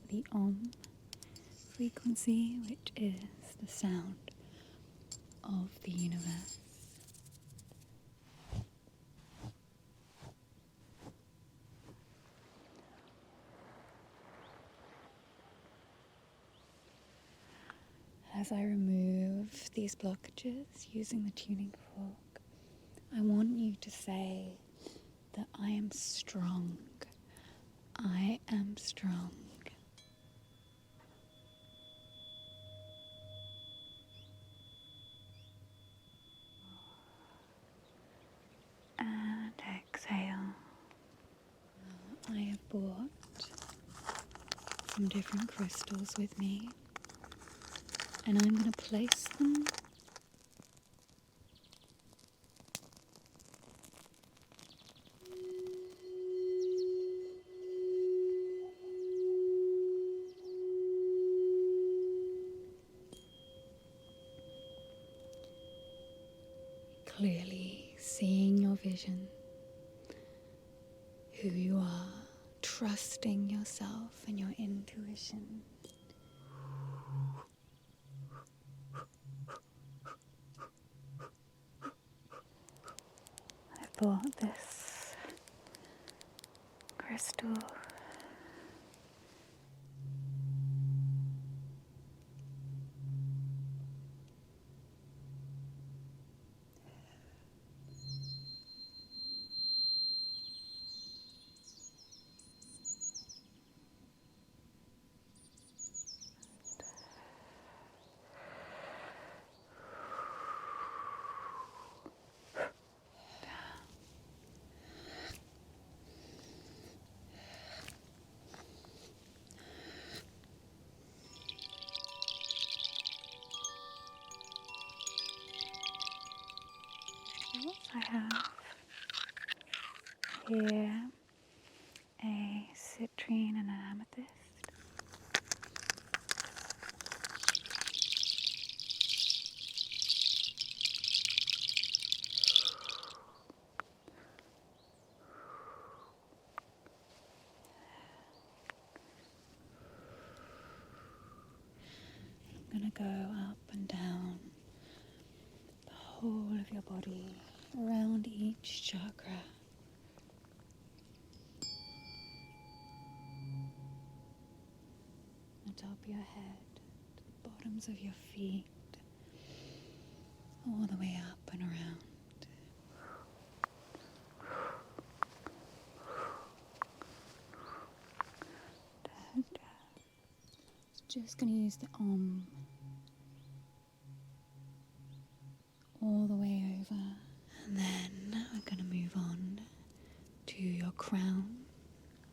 the frequency, which is the sound of the universe. As I remove these blockages using the tuning fork, I want you to say that I am strong. I am strong. And exhale. I have brought some different crystals with me, and I'm going to place them clearly, seeing your vision, who you are, trusting yourself and your intuition. I bought this crystal I have here a citrine and an amethyst. I'm going to go up and down the whole of your body, around each chakra. The top of your head, to the bottoms of your feet, all the way up and around. Just going to use the all the way over, and then we're going to move on to your crown,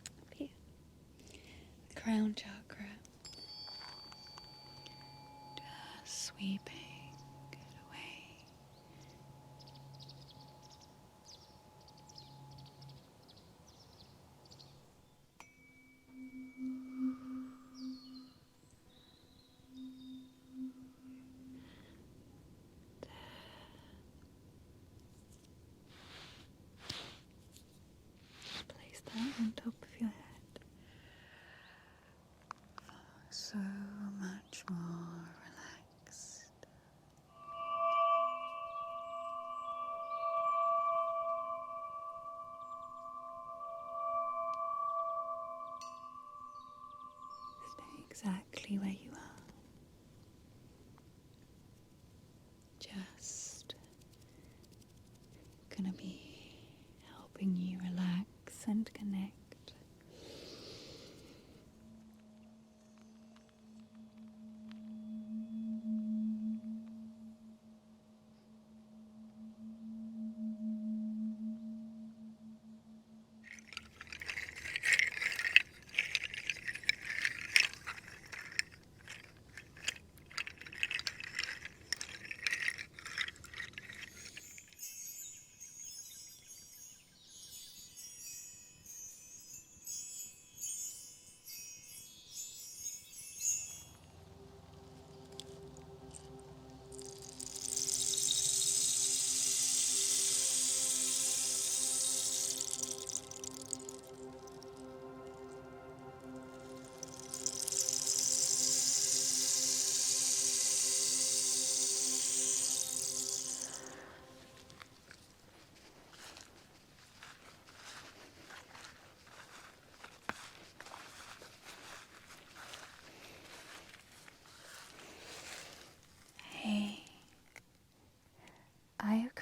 up here, the crown chakra, just sweeping it away. Place that on top of your head. So much more relaxed. Stay exactly where you are. Just gonna be helping you relax and connect.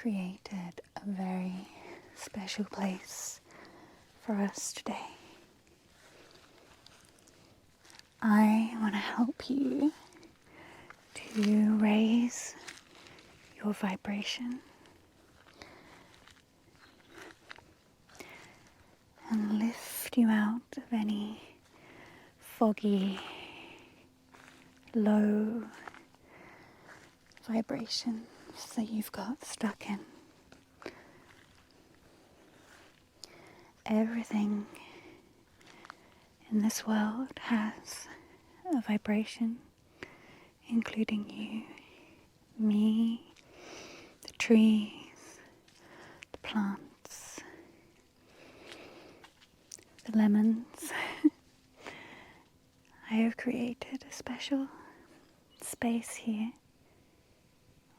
created a very special place for us today. I want to help you to raise your vibration and lift you out of any foggy, low vibrations that you've got stuck in. Everything in this world has a vibration, including you, me, the trees, the plants, the lemons. I have created a special space here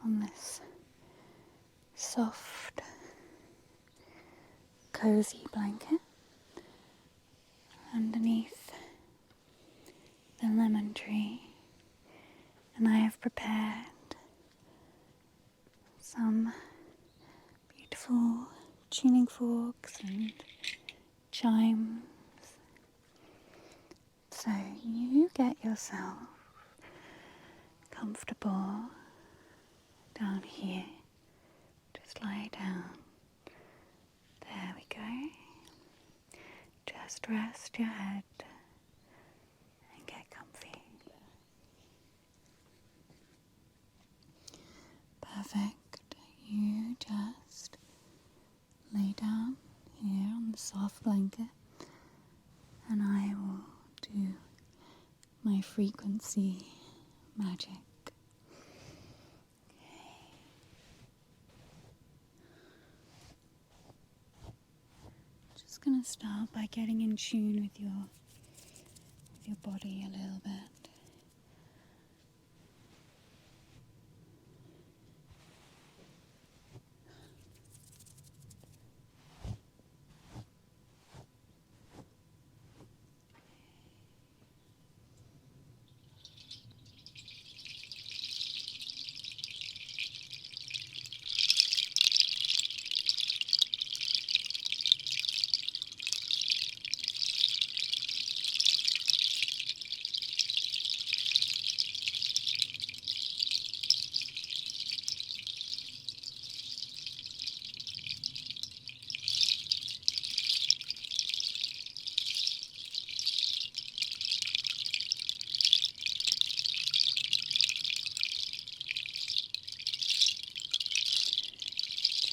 on this soft, cozy blanket underneath the lemon tree, and I have prepared some beautiful tuning forks and chimes. So you get yourself comfortable down here. Just lie down. There we go. Just rest your head and get comfy. Perfect. You just lay down here on the soft blanket, and I will do my frequency magic. Just going to start by getting in tune with your body a little bit.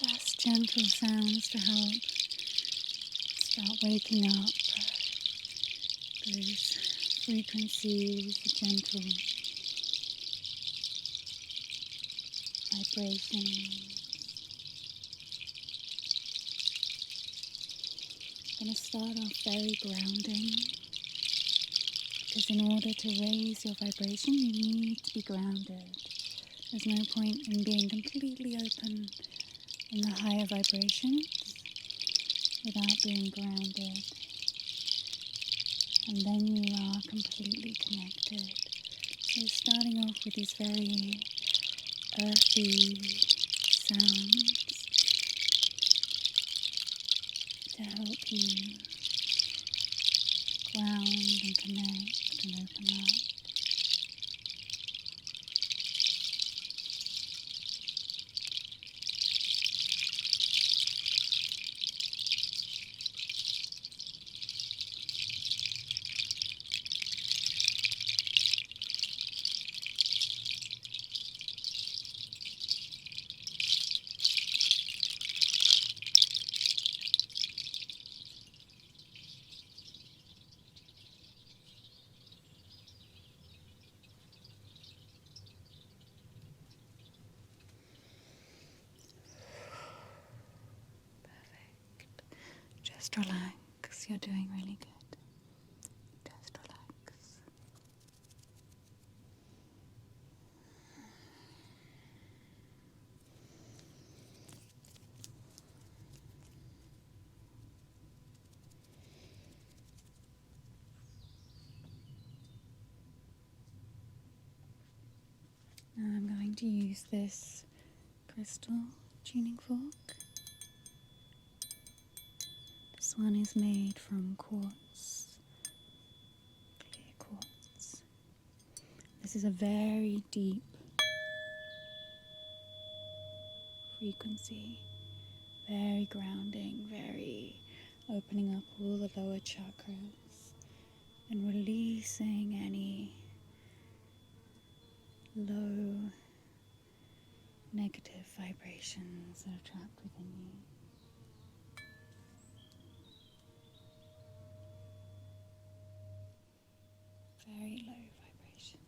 Just gentle sounds to help start waking up those frequencies, the gentle vibrations. I'm going to start off very grounding, because in order to raise your vibration you need to be grounded. There's no point in being completely open in the higher vibrations without being grounded, and then you are completely connected. So starting off with these very earthy sounds to help you ground and connect and open up. Just relax, you're doing really good. Just relax. Now I'm going to use this crystal tuning fork. This one is made from quartz, clear quartz. This is a very deep frequency, very grounding, very opening up all the lower chakras and releasing any low negative vibrations that are trapped within you. Very low vibration.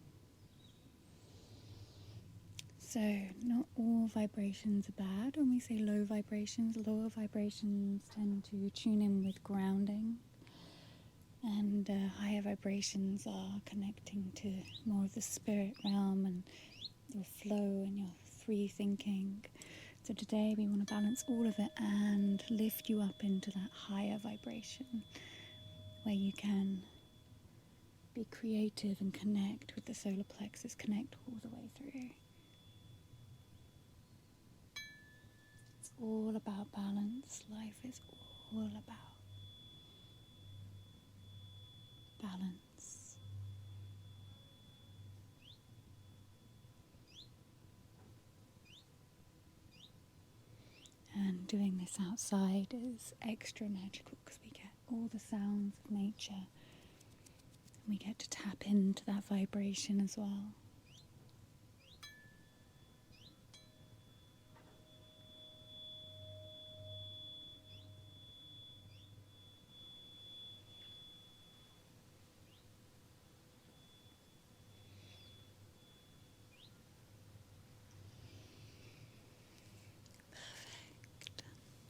So not all vibrations are bad. When we say low vibrations, lower vibrations tend to tune in with grounding, and higher vibrations are connecting to more of the spirit realm and your flow and your free thinking. So today we want to balance all of it and lift you up into that higher vibration where you can be creative and connect with the solar plexus, connect all the way through. It's all about balance. Life is all about balance. And doing this outside is extra magical because we get all the sounds of nature. We get to tap into that vibration as well.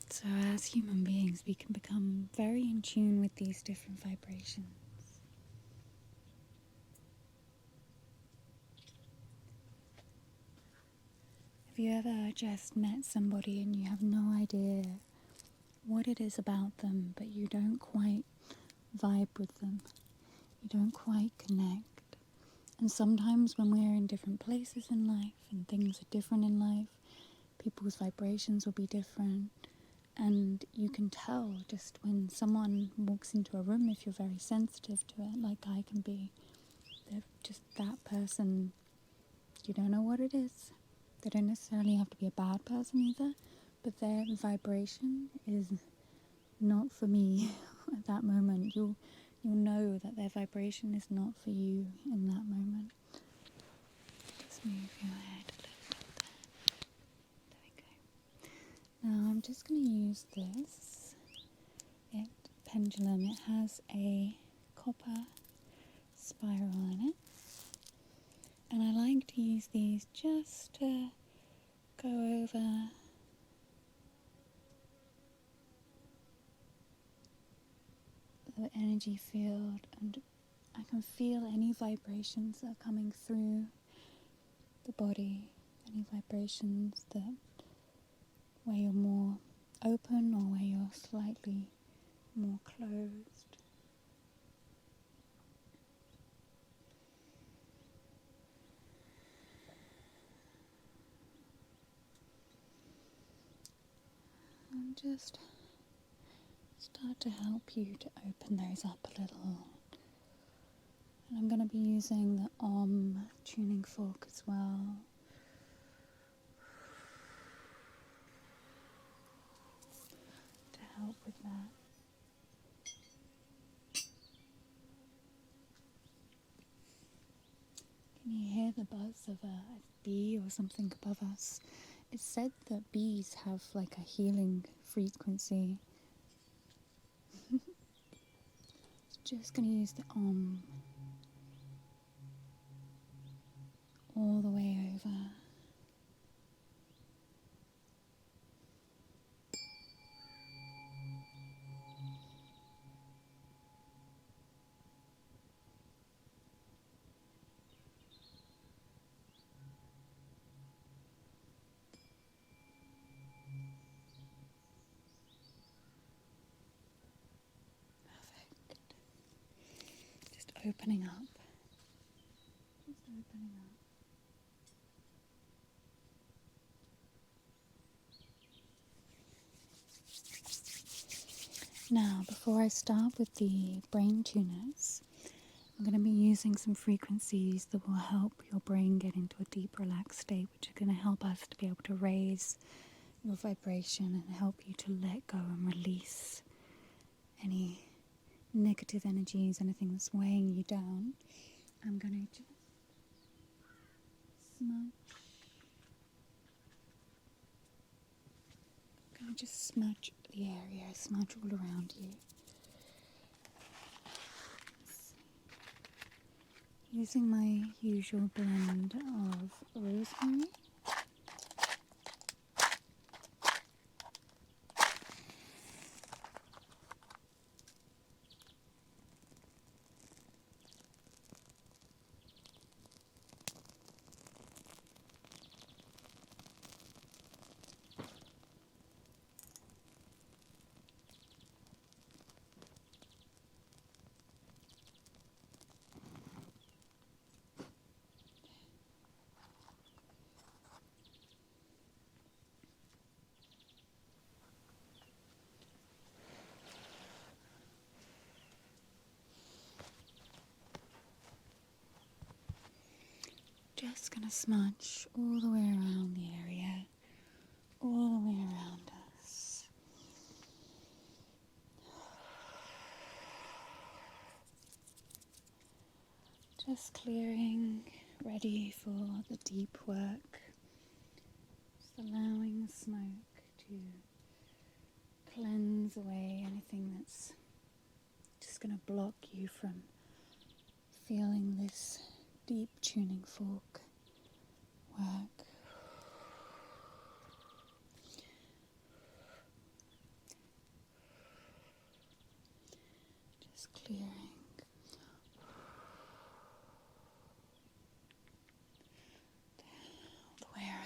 So as human beings, we can become very in tune with these different vibrations. Have you ever just met somebody and you have no idea what it is about them, but you don't quite vibe with them? You don't quite connect. And sometimes when we're in different places in life and things are different in life, people's vibrations will be different. And you can tell just when someone walks into a room, if you're very sensitive to it, like I can be, they're just that person, you don't know what it is. They don't necessarily have to be a bad person either, but their vibration is not for me at that moment. You'll know that their vibration is not for you in that moment. Just move your head a little bit there. There we go. Now I'm just going to use this pendulum. It has a copper spiral in it. And I like to use these just to go over the energy field, and I can feel any vibrations that are coming through the body, any vibrations that where you're more open or where you're slightly more closed. And just start to help you to open those up a little. And I'm going to be using the tuning fork as well. To help with that. Can you hear the buzz of a bee or something above us? It's said that bees have like a healing frequency. Just going to use the all the way over. Perfect. Just opening up. Just opening up. Now, before I start with the brain tuners, I'm going to be using some frequencies that will help your brain get into a deep, relaxed state, which are going to help us to be able to raise your vibration and help you to let go and release any negative energies, anything that's weighing you down. I'm going to just smudge the area, smudge all around you. Using my usual blend of rosemary, just going to smudge all the way around the area, all the way around us. Just clearing, ready for the deep work. Just allowing the smoke to cleanse away anything that's just going to block you from feeling this deep tuning fork work. Just clearing. All the way around.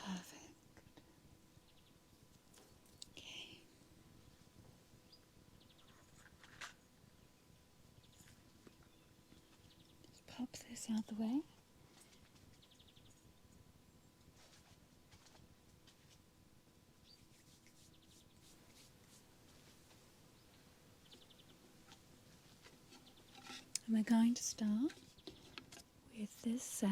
Perfect. Okay. Just pop this out the way. And we're going to start with this set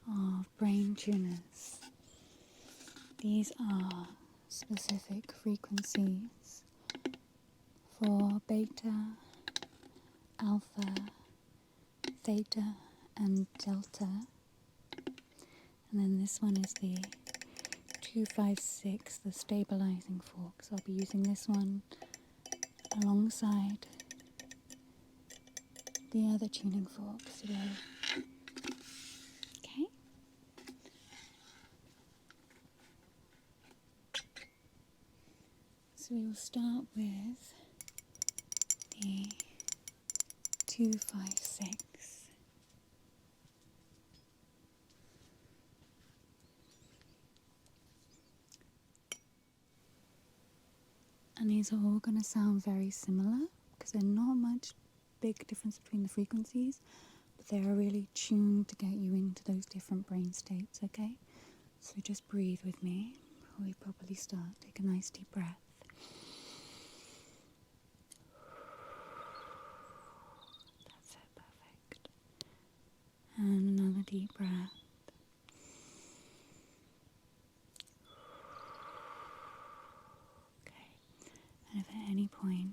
of brain tuners. These are specific frequencies for beta, alpha, theta and delta. And then this one is the 256, the stabilizing fork. So I'll be using this one alongside the other tuning forks today. Okay? So we will start with the 256. And these are all going to sound very similar because there's not much big difference between the frequencies, but they are really tuned to get you into those different brain states, okay? So just breathe with me before we properly start. Take a nice deep breath. That's it, perfect. And another deep breath. And if at any point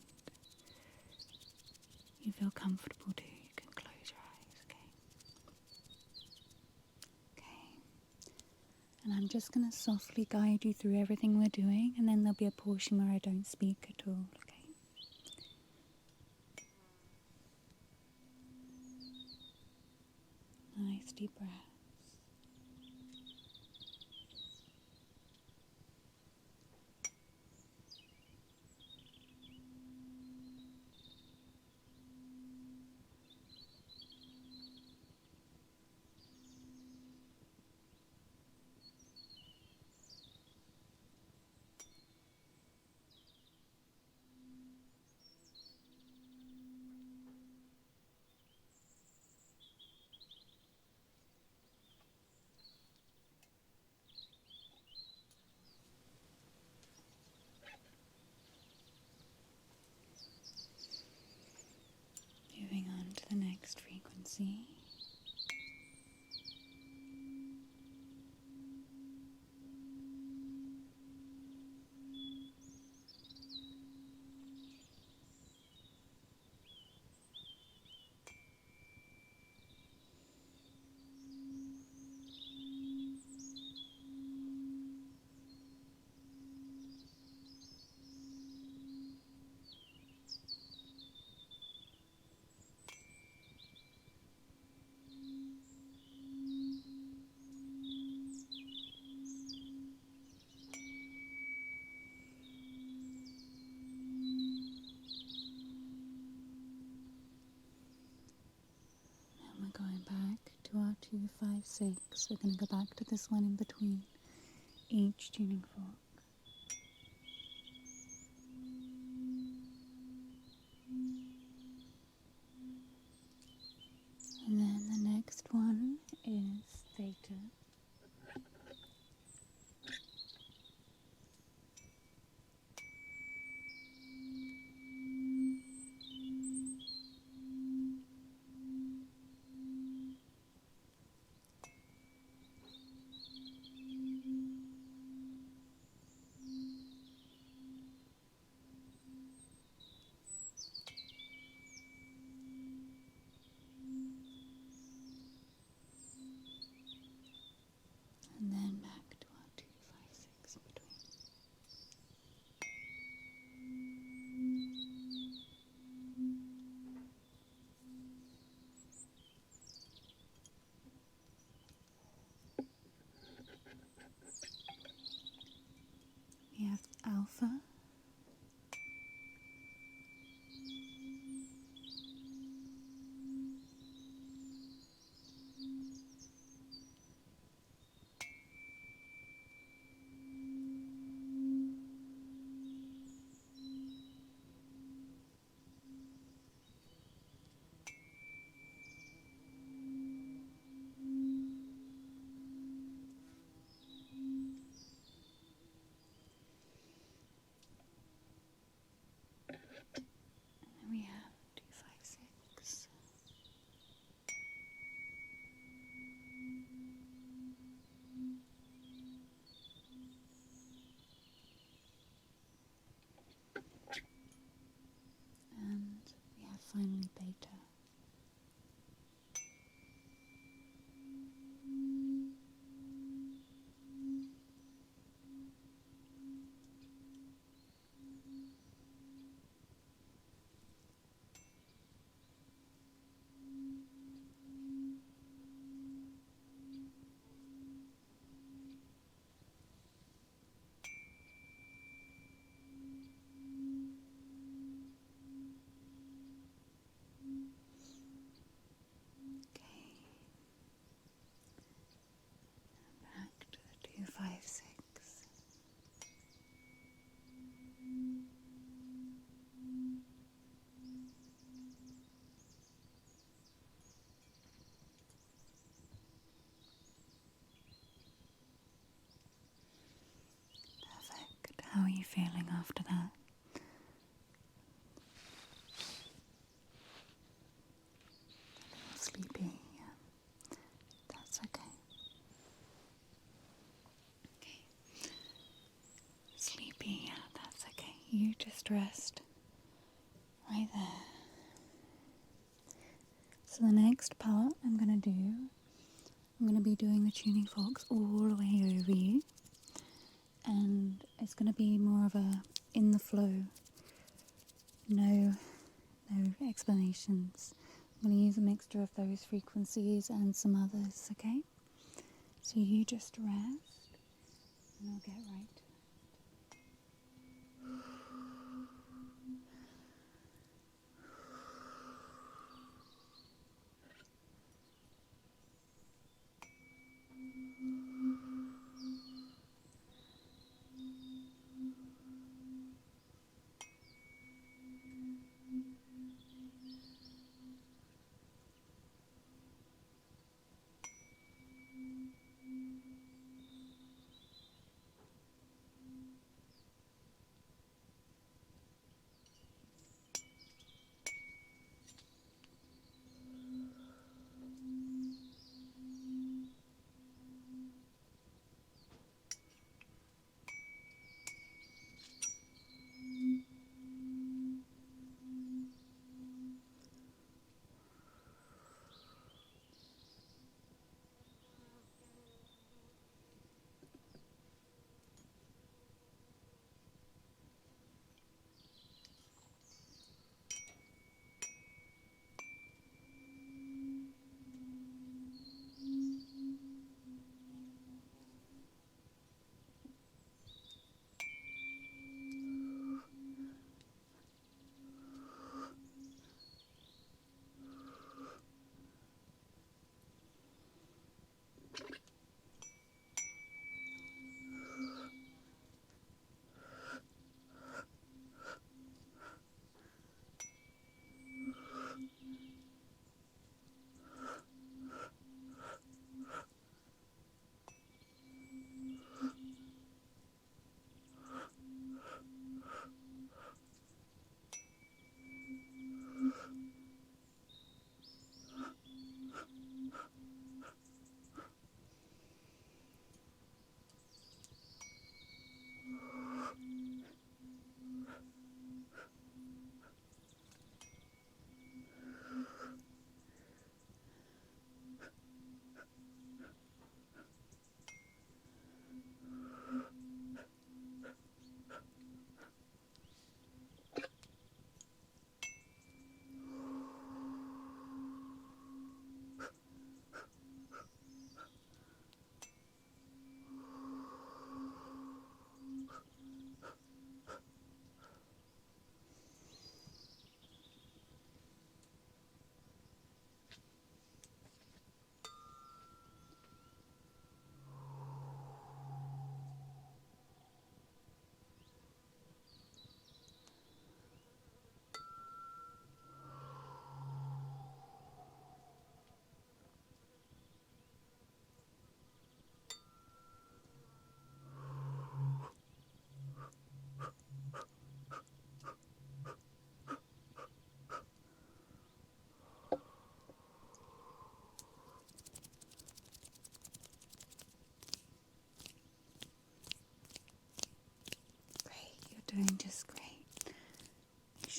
you feel comfortable to, you can close your eyes, okay? Okay. And I'm just going to softly guide you through everything we're doing, and then there'll be a portion where I don't speak at all, okay? Nice deep breath. next frequency. We're going back to our 256. We're going to go back to this one in between each tuning fork. And then the next one is theta. And then back to our 256 in between. We have alpha. And we have 256. And we have finally beta. Okay. Back to the 256. Perfect. How are you feeling after that? A little sleepy, yeah. That's okay. Okay. Sleepy, yeah, that's okay. You just rest right there. So the next part I'm going to do, I'm going to be doing the tuning forks all the way over you. And it's going to be more of a in the flow, no explanations. I'm going to use a mixture of those frequencies and some others, okay? So you just rest and I'll get right to it.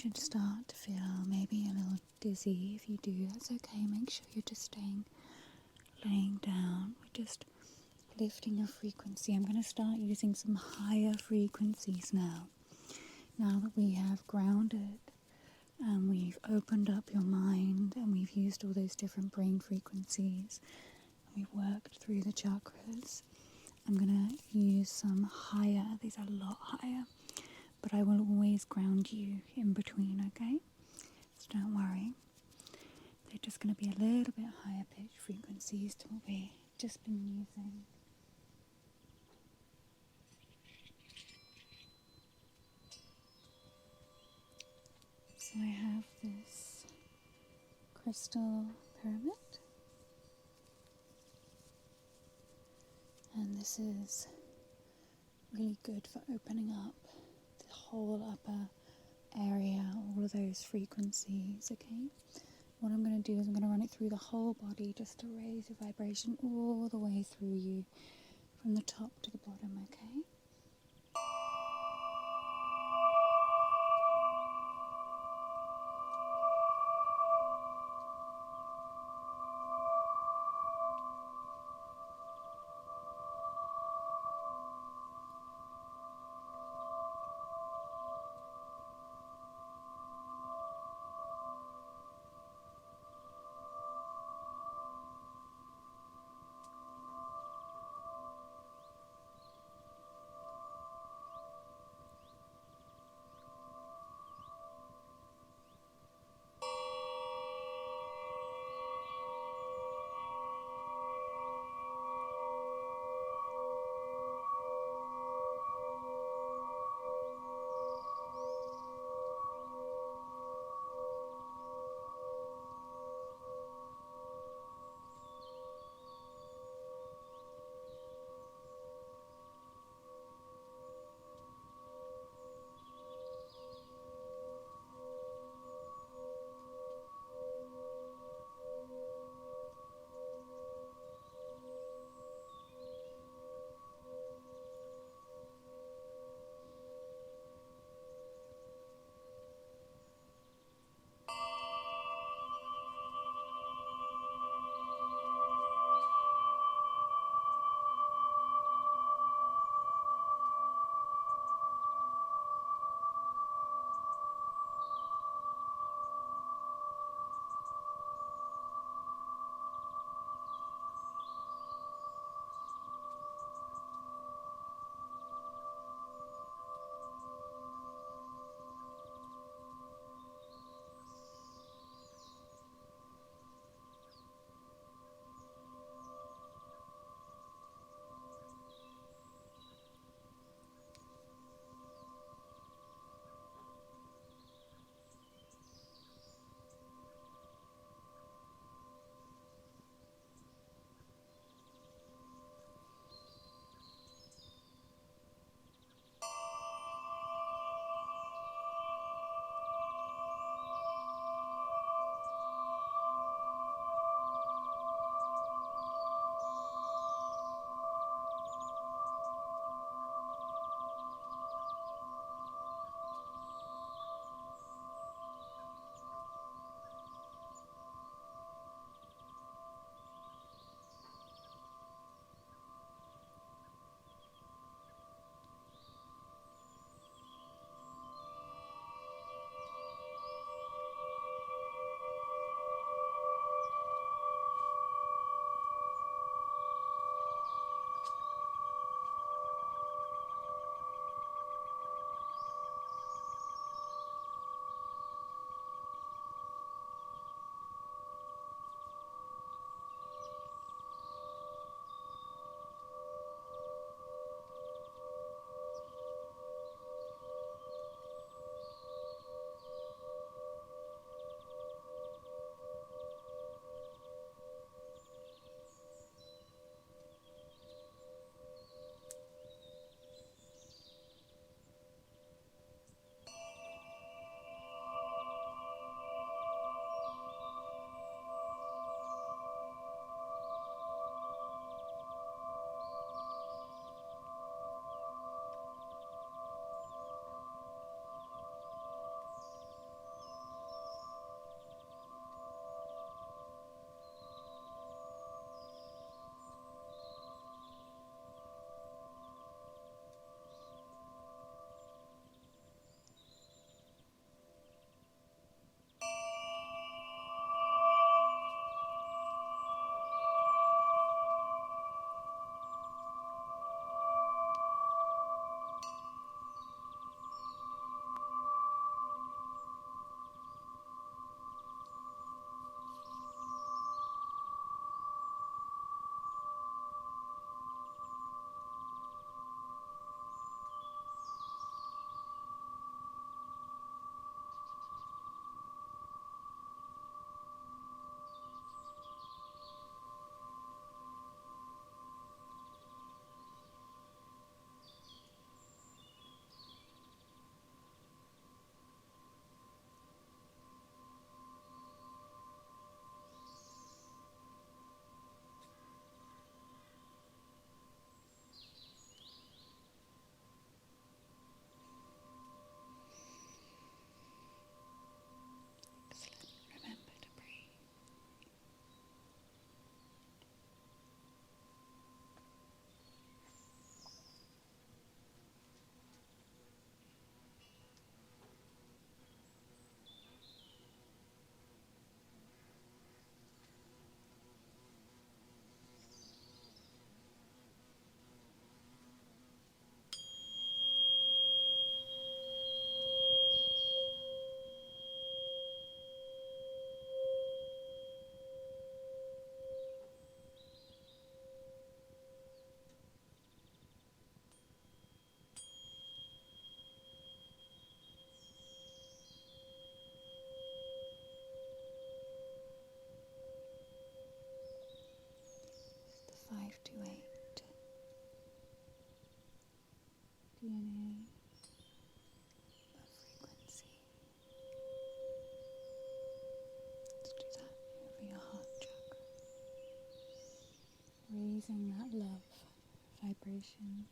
should start to feel maybe a little dizzy. If you do, that's okay. Make sure you're just laying down. We're just lifting your frequency. I'm going to start using some higher frequencies now. Now that we have grounded and we've opened up your mind and we've used all those different brain frequencies and we've worked through the chakras, I'm going to use some higher. These are a lot higher, but I will always ground you in between, okay? So don't worry. They're just going to be a little bit higher pitch frequencies to what we've just been using. So I have this crystal pyramid, and this is really good for opening up the whole upper area, all of those frequencies, okay? What I'm going to do is I'm going to run it through the whole body just to raise your vibration all the way through you, from the top to the bottom, okay? 528. DNA of frequency. Let's do that over your heart chakra. Raising that love vibration.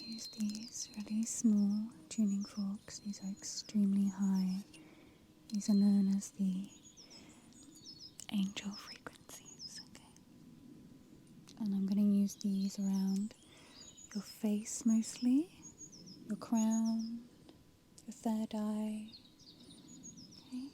Use these really small tuning forks. These are extremely high. These are known as the angel frequencies. Okay. And I'm going to use these around your face mostly, your crown, your third eye. Okay.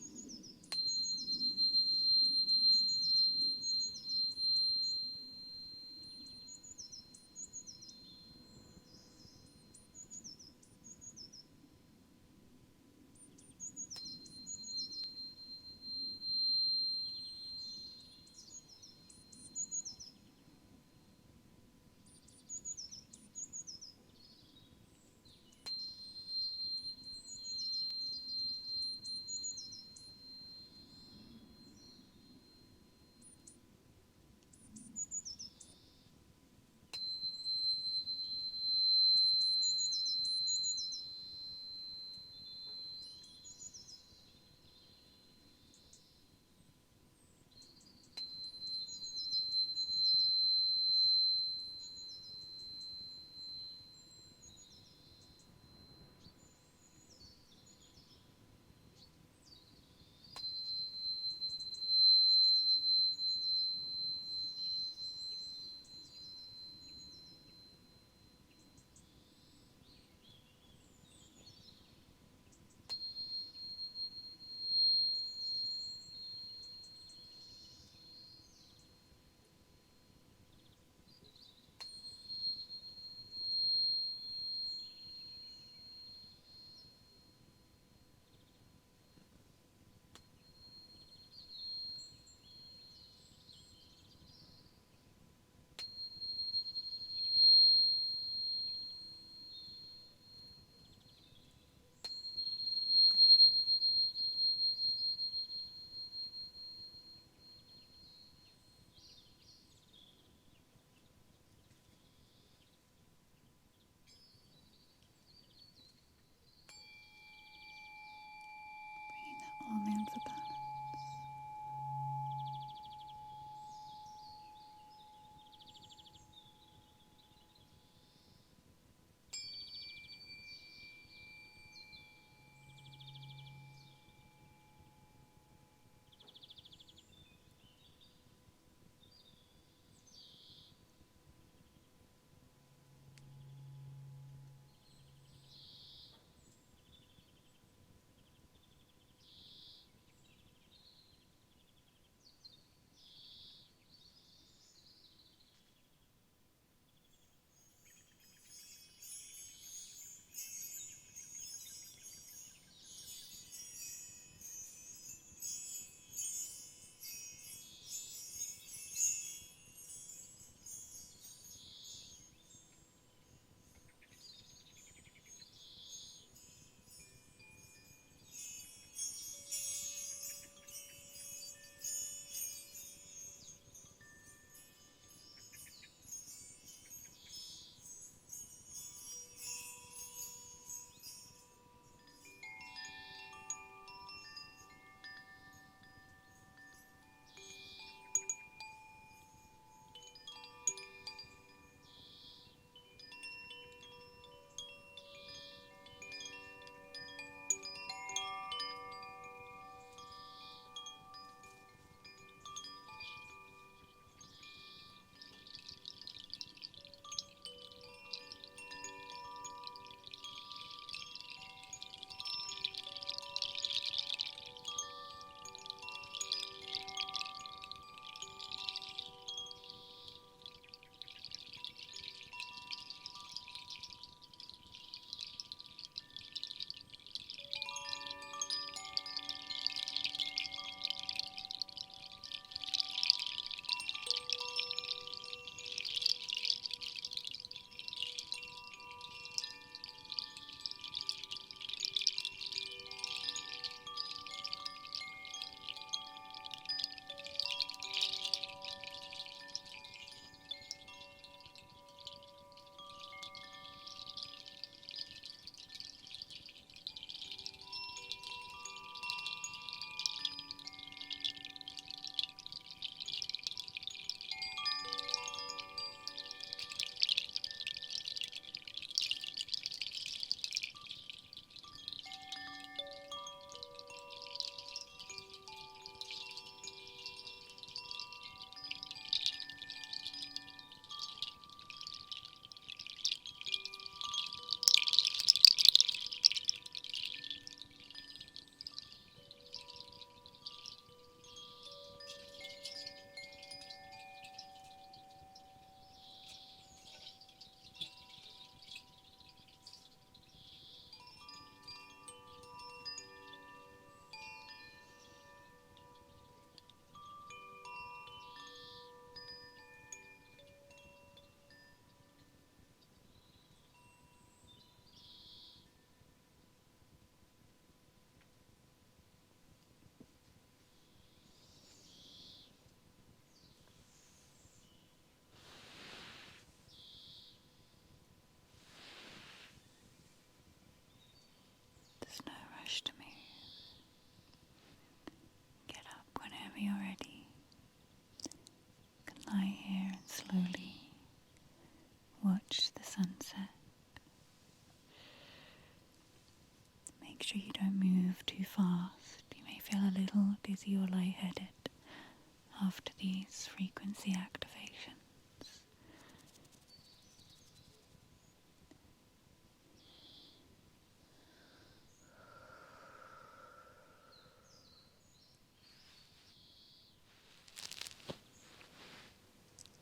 after these frequency activations.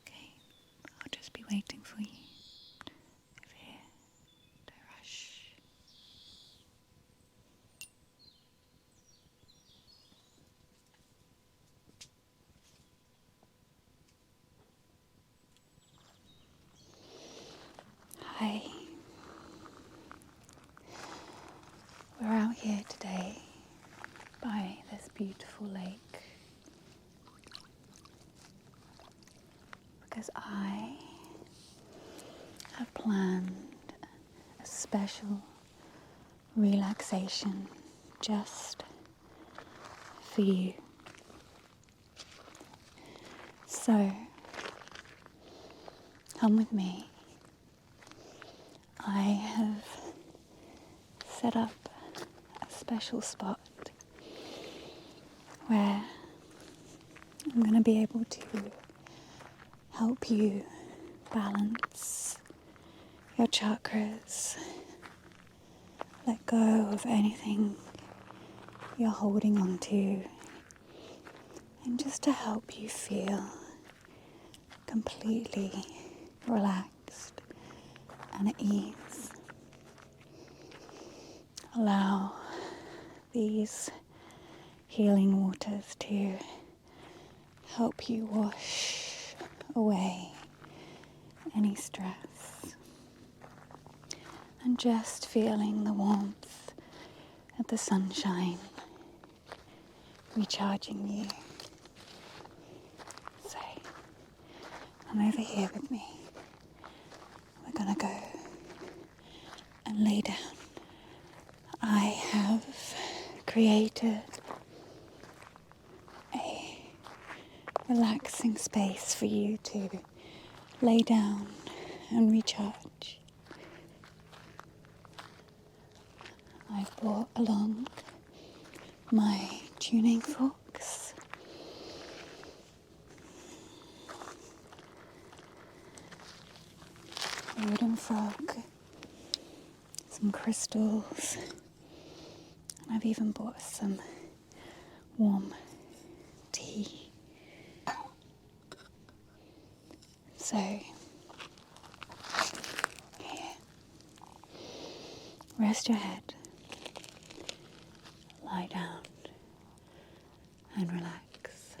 Okay, I'll just be waiting for you over here. Don't rush. Hi. We're out here today by this beautiful lake because I have planned a special relaxation just for you. So, come with me. I have set up a special spot where I'm going to be able to help you balance your chakras, let go of anything you're holding on to, and just to help you feel completely relaxed and at ease. Allow these healing waters to help you wash away any stress, and just feeling the warmth of the sunshine recharging you. So, come over here with me. We're gonna go and lay down. I have created a relaxing space for you to lay down and recharge. I've brought along my tuning forks, a wooden frog, some crystals, and I've even bought some warm tea. So, here, rest your head, lie down and relax.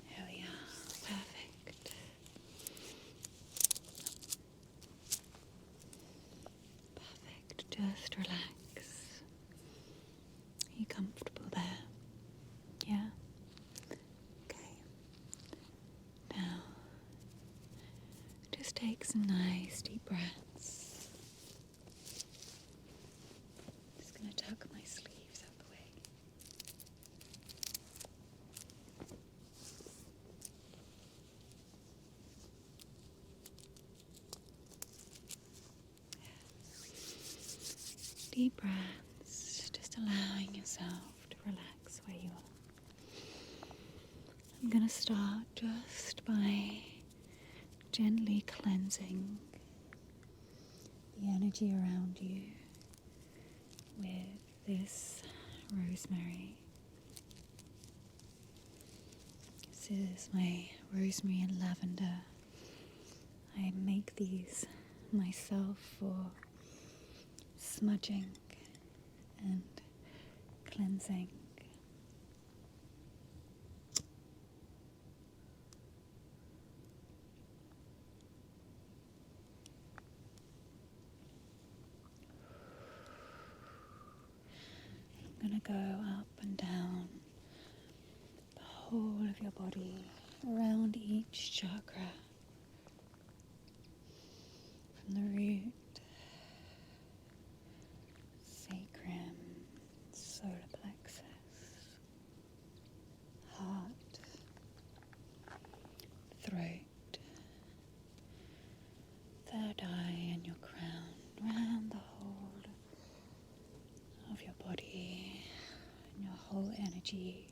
Here we are, perfect. Perfect, just relax. Are you comfortable there? Yeah? Okay. Now, just take some nice deep breaths. Just going to tuck my sleeves out the way. Deep breaths, just allowing yourself to relax where you are. I'm going to start just by gently cleansing the energy around you with this rosemary. This is my rosemary and lavender. I make these myself for smudging and cleansing. I'm going to go up and down the whole of your body, around each chakra, from the root, sacrum, solar plexus, heart, throat, third eye, and your crown, around the whole of your body and your whole energy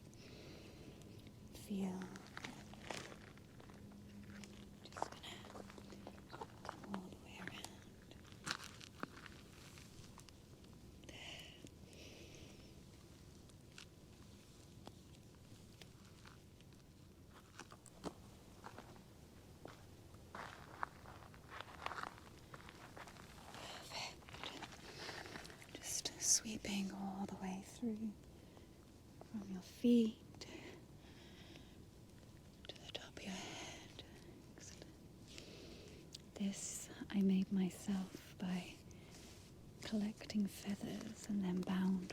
field. Just gonna come all the way around. Just sweeping all the way through from your feet to the top of your head. Excellent. This I made myself by collecting feathers and then bound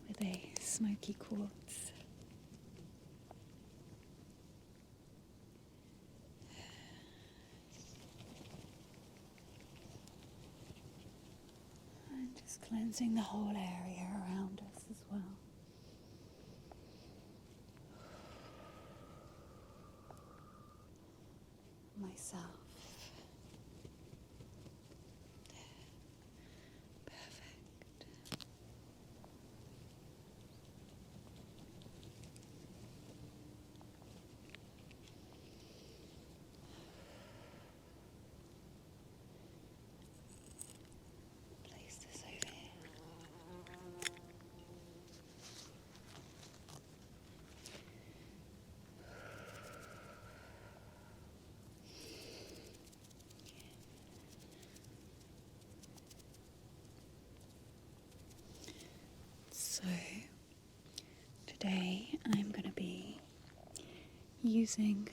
with a smoky quartz. And just cleansing the whole area around us as well. Myself. Perfect. Place this over here. So, today I'm going to be using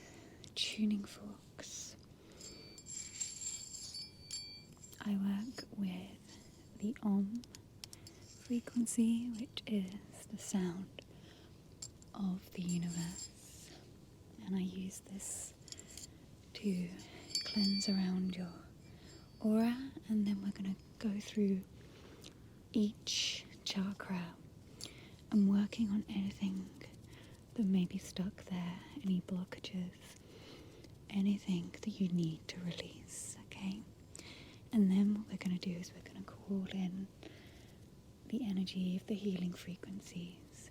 tuning forks. I work with the frequency, which is the sound of the universe, and I use this to cleanse around your aura, and then we're going to go through each chakra and working on anything that may be stuck there, any blockages, anything that you need to release, okay? And then what we're going to do is we're going to call in the energy of the healing frequencies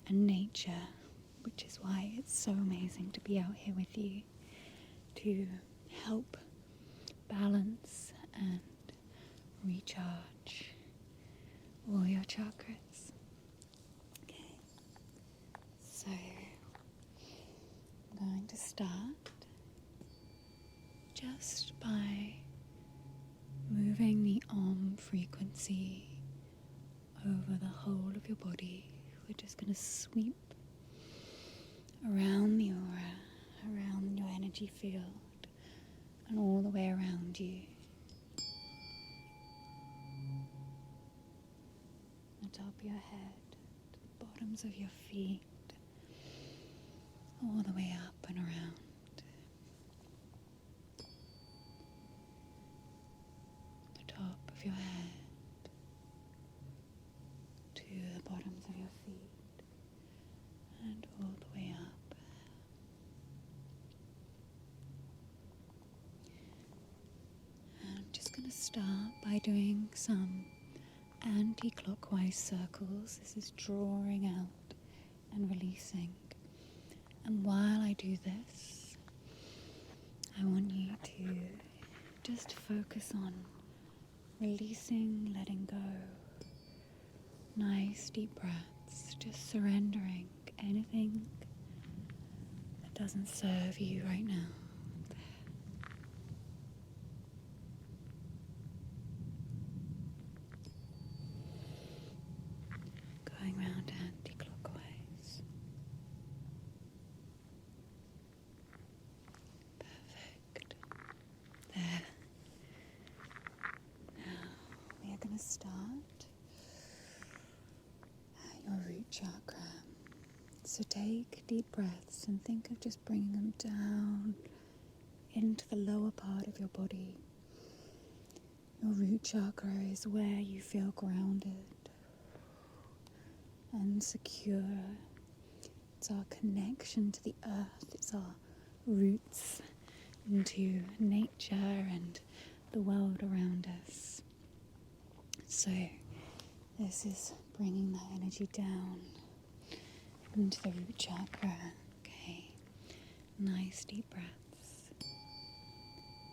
and nature, which is why it's so amazing to be out here with you, to help balance and recharge all your chakras. Okay, so I'm going to start just by moving the frequency over the whole of your body. We're just going to sweep around the aura, around your energy field, and all the way around you. The top of your head, to the bottoms of your feet, all the way up and around. The top of your head, to the bottoms of your feet, and all the way up. And I'm just going to start by doing some anti-clockwise circles. This is drawing out and releasing. And while I do this, I want you to just focus on releasing, letting go. Nice deep breaths, just surrendering anything that doesn't serve you right now. Going round anti-clockwise. Perfect. There. Now we are going to start at your root chakra. So take deep breaths and think of just bringing them down into the lower part of your body. Your root chakra is where you feel grounded and secure. It's our connection to the earth. It's our roots into nature and the world around us. So this is bringing that energy down into the root chakra, Nice deep breaths.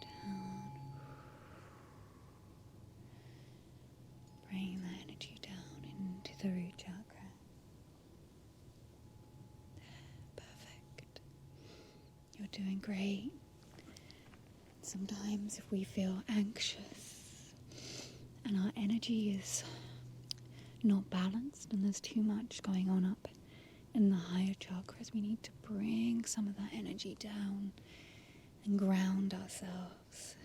Down. Bring the energy down into the root chakra. Perfect. You're doing great. Sometimes if we feel anxious and our energy is not balanced and there's too much going on up in the higher chakras, we need to bring some of that energy down and ground ourselves.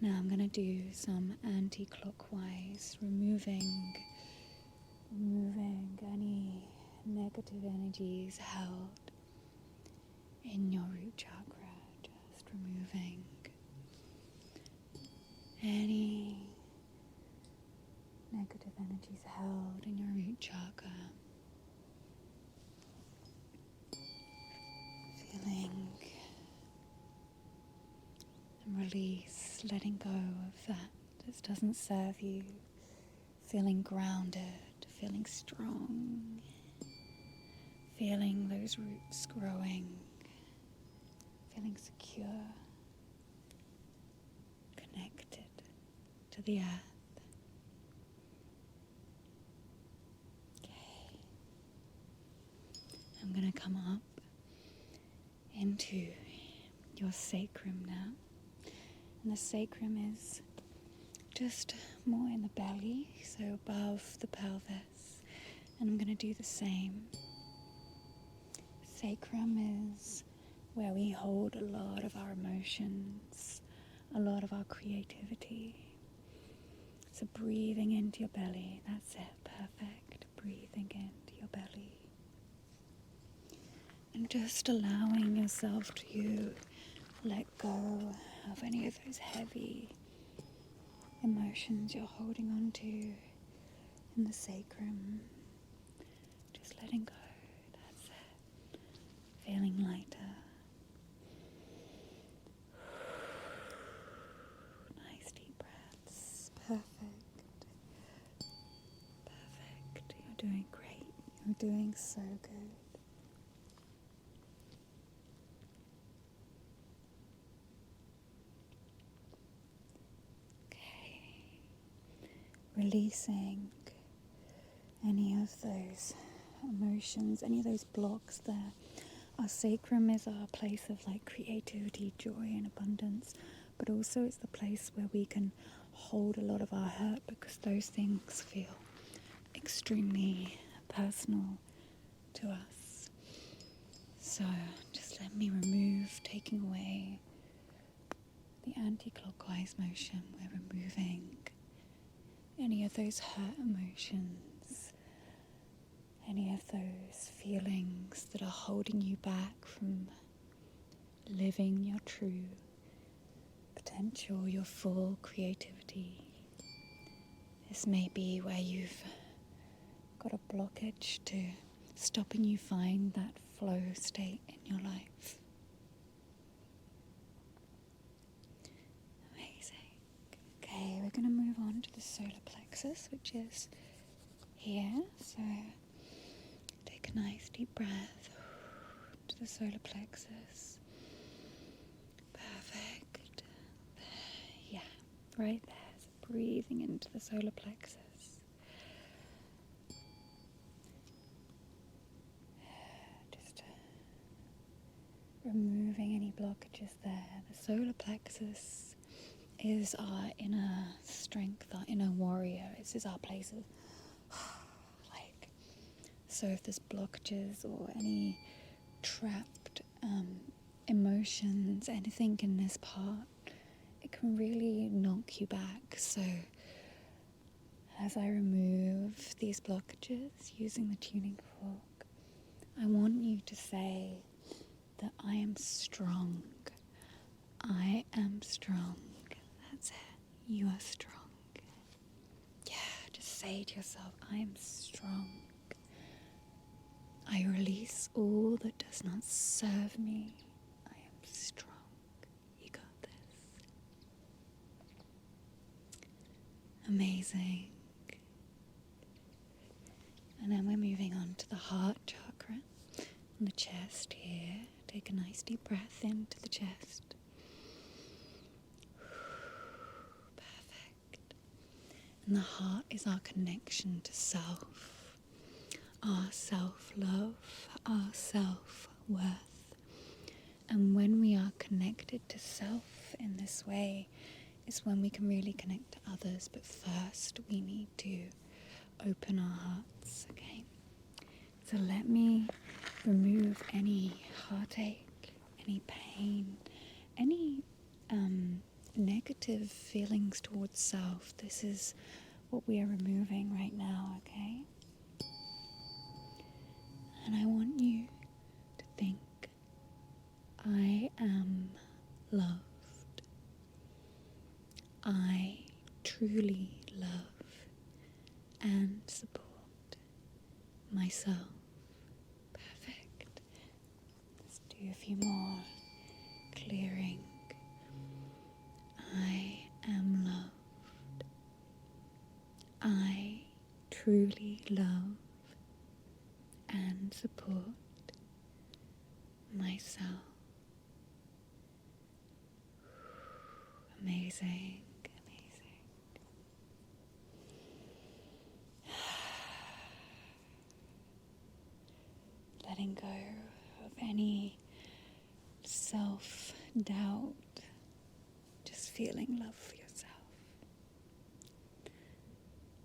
Now I'm going to do some anti-clockwise, removing any negative energies held in your root chakra. Just removing any negative energies held in your root chakra. Feeling and release, letting go of that doesn't serve you. Feeling grounded, feeling strong, feeling those roots growing, feeling secure, connected to the earth. Okay. I'm going to come up into your sacrum now. And the sacrum is just more in the belly, so above the pelvis. And I'm going to do the same. Sacrum is where we hold a lot of our emotions, a lot of our creativity. So breathing into your belly, that's it, perfect. Breathing into your belly. And just allowing yourself to let go of any of those heavy emotions you're holding on to in the sacrum. Just letting go, that's it. Feeling lighter. Nice deep breaths. Perfect. Perfect. You're doing great. You're doing so good. Releasing any of those emotions, any of those blocks there. Our sacrum is our place of creativity, joy and abundance, but also it's the place where we can hold a lot of our hurt because those things feel extremely personal to us. So just let me remove, taking away the anti-clockwise motion. We're removing any of those hurt emotions, any of those feelings that are holding you back from living your true potential, your full creativity. This may be where you've got a blockage to stopping you find that flow state in your life. Okay, we're going to move on to the solar plexus, which is here. So take a nice deep breath to the solar plexus. Perfect. Yeah, right there. So breathing into the solar plexus. Just removing any blockages there. The solar plexus is our inner strength, our inner warrior. This is our place of so if there's blockages or any trapped emotions, anything in this part, it can really knock you back. So as I remove these blockages using the tuning fork, I want you to say that I am strong. I am strong. That's it. You are strong. Yeah, just say to yourself, I am strong. I release all that does not serve me. I am strong. You got this. Amazing. And then we're moving on to the heart chakra, and the chest here. Take a nice deep breath into the chest. Perfect. And the heart is our connection to self, our self-love, our self-worth. And when we are connected to self in this way, is when we can really connect to others. But first, we need to open our hearts, okay? So let me remove any heartache, any pain, any negative feelings towards self. This is what we are removing right now, okay? And I want you to think, I am loved. I truly love and support myself. Perfect. Let's do a few more. Clearing. I am loved. I truly love and support myself. Amazing, amazing. Letting go of any self-doubt. Just feeling love for yourself.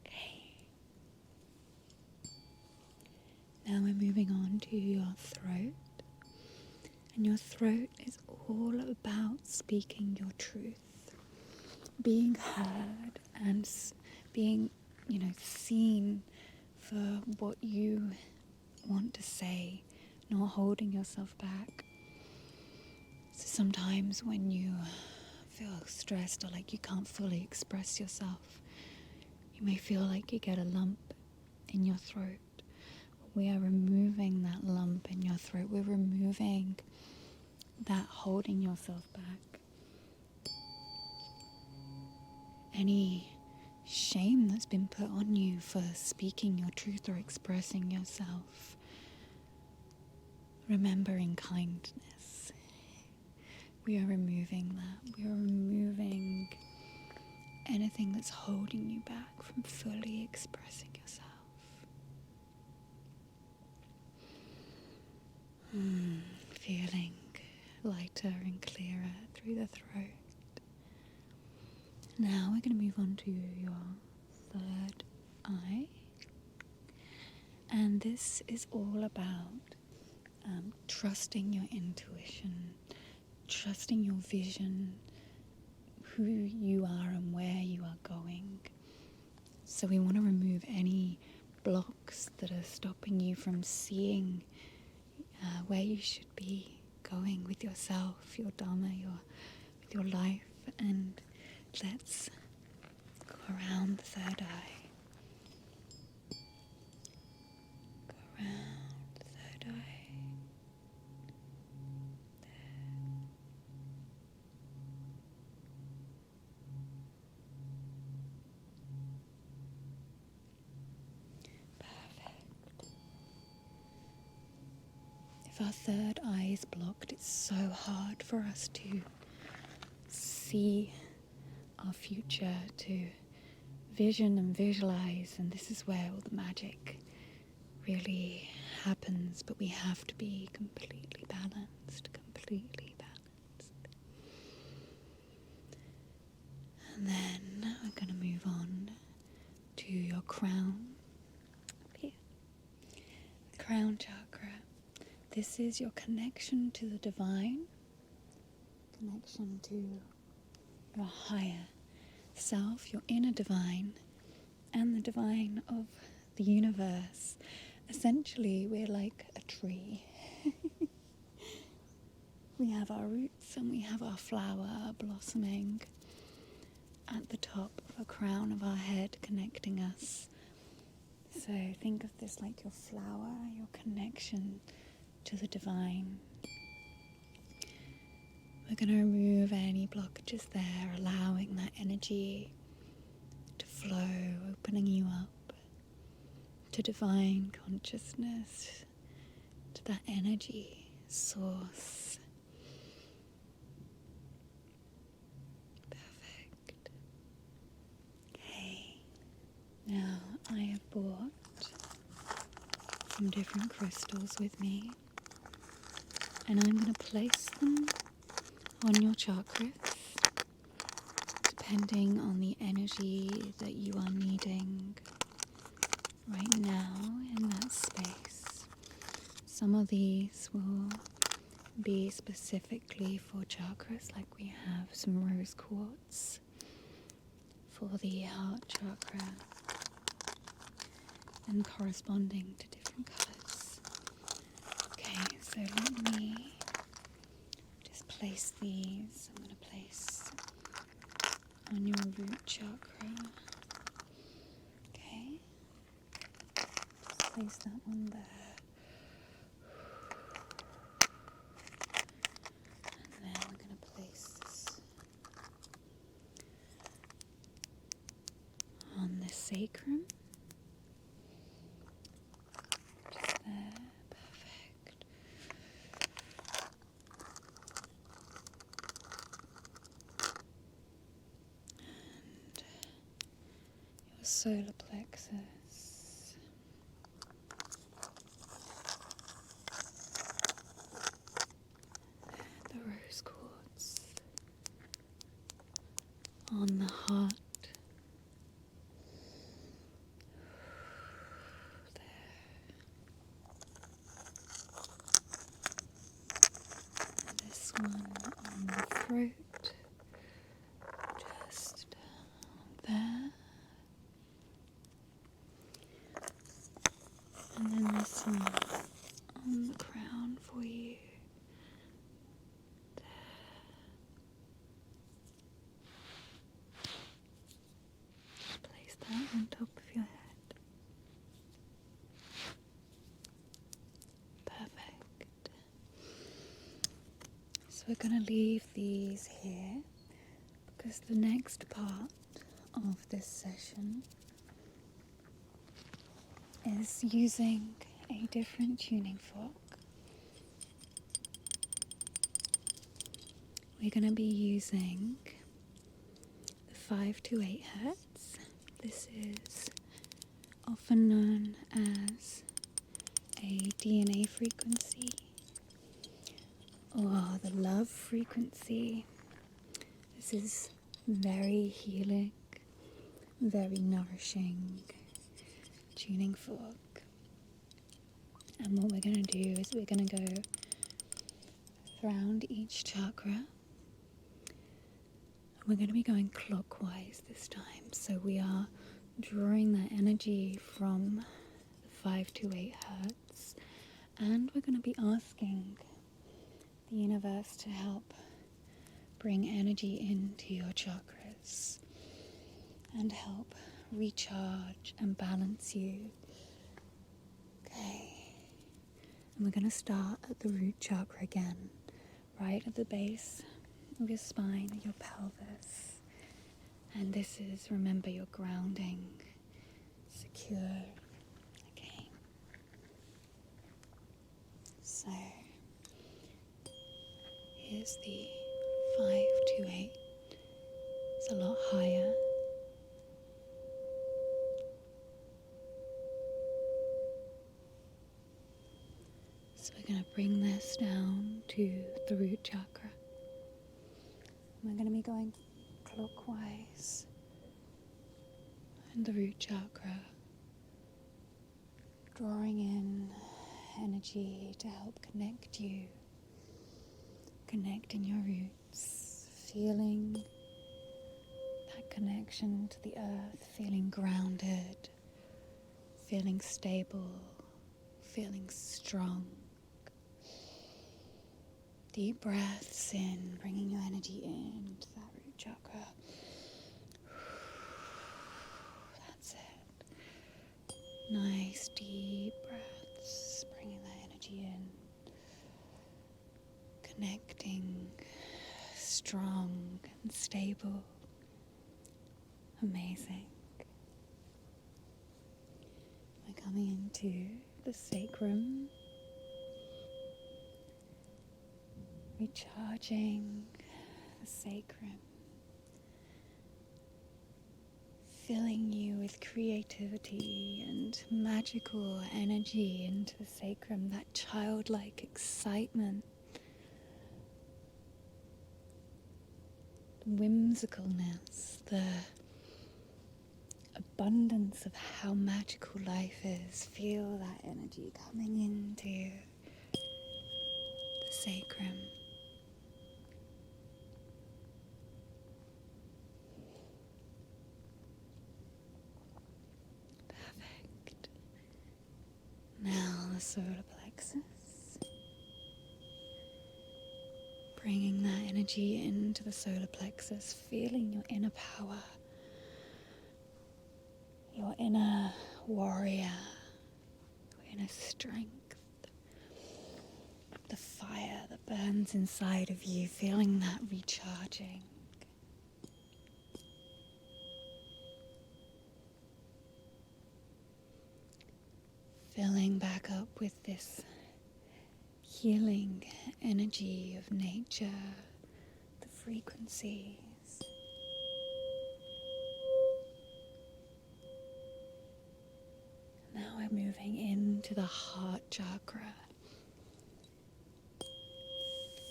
Okay. Now we're moving on to your throat. And your throat is all about speaking your truth. Being heard and being, seen for what you want to say, not holding yourself back. So sometimes when you feel stressed or like you can't fully express yourself, you may feel like you get a lump in your throat. We are removing that lump in your throat. We're removing that holding yourself back. Any shame that's been put on you for speaking your truth or expressing yourself. Remembering kindness. We are removing that. We are removing anything that's holding you back from fully expressing yourself. Feeling lighter and clearer through the throat. Now we're going to move on to your third eye. And this is all about trusting your intuition, trusting your vision, who you are and where you are going. So we want to remove any blocks that are stopping you from seeing where you should be going with yourself, your dharma, with your life. And let's go around the third eye. Go around the third eye. If our third eye is blocked, it's so hard for us to see our future, to vision and visualize, and this is where all the magic really happens, but we have to be completely balanced. And then we're going to move on to your crown. Up here. The crown chakra. This is your connection to the divine, connection to your higher self, your inner divine, and the divine of the universe. Essentially, we're like a tree. We have our roots and we have our flower blossoming at the top of the crown of our head, connecting us. So think of this like your flower, your connection to the divine. We're going to remove any blockages there, allowing that energy to flow, opening you up to divine consciousness, to that energy source. Perfect. Okay, now I have brought some different crystals with me, and I'm going to place them on your chakras, depending on the energy that you are needing right now in that space. Some of these will be specifically for chakras, like we have some rose quartz for the heart chakra and corresponding to different colors. Okay, so let me just place these. I'm going to place on your root chakra. Okay, just place that one there. And then we're going to place this on the sacrum. Just there. Perfect. And your solar plexus. The rose quartz on the heart. This one on the throat, just there, and then this one on the crown for you, there. Just place that on top of your head. Perfect. So we're going to leave these here, because the next part of this session is using a different tuning fork. We're going to be using the 5 to 8 hertz. This is often known as a DNA frequency or the love frequency. This is very healing, very nourishing tuning fork. And what we're going to do is we're going to go around each chakra. We're going to be going clockwise this time. So we are drawing that energy from the 5 to 8 hertz. And we're going to be asking the universe to help bring energy into your chakras and help recharge and balance you. Okay. And we're going to start at the root chakra again, right at the base of your spine, your pelvis. And this is, remember, your grounding, secure. Okay. So, here's the 5 to 8. It's a lot higher. So we're going to bring this down to the root chakra. We're going to be going clockwise in the root chakra, drawing in energy to help connect you, connect in your roots, feeling that connection to the earth, feeling grounded, feeling stable, feeling strong. Deep breaths in, bringing your energy into that root chakra. That's it. Nice deep breaths, bringing that energy in. Connecting, strong and stable. Amazing. We're coming into the sacrum. recharging the sacrum, filling you with creativity and magical energy into the sacrum, that childlike excitement, the whimsicalness, the abundance of how magical life is. Feel that energy coming into the sacrum. Perfect. Now the solar plexus. Bringing that energy into the solar plexus, feeling your inner power, your inner warrior, your inner strength, the fire that burns inside of you, feeling that recharging. Filling back up with this healing energy of nature, the frequencies. Now we're moving into the heart chakra,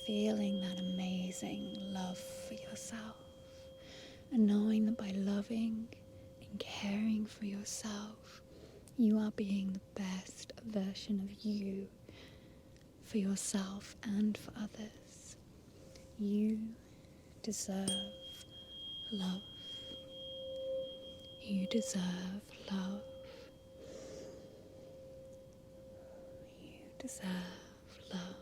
feeling that amazing love for yourself, and knowing that by loving and caring for yourself, you are being the best version of you for yourself and for others. You deserve love. You deserve love. You deserve love.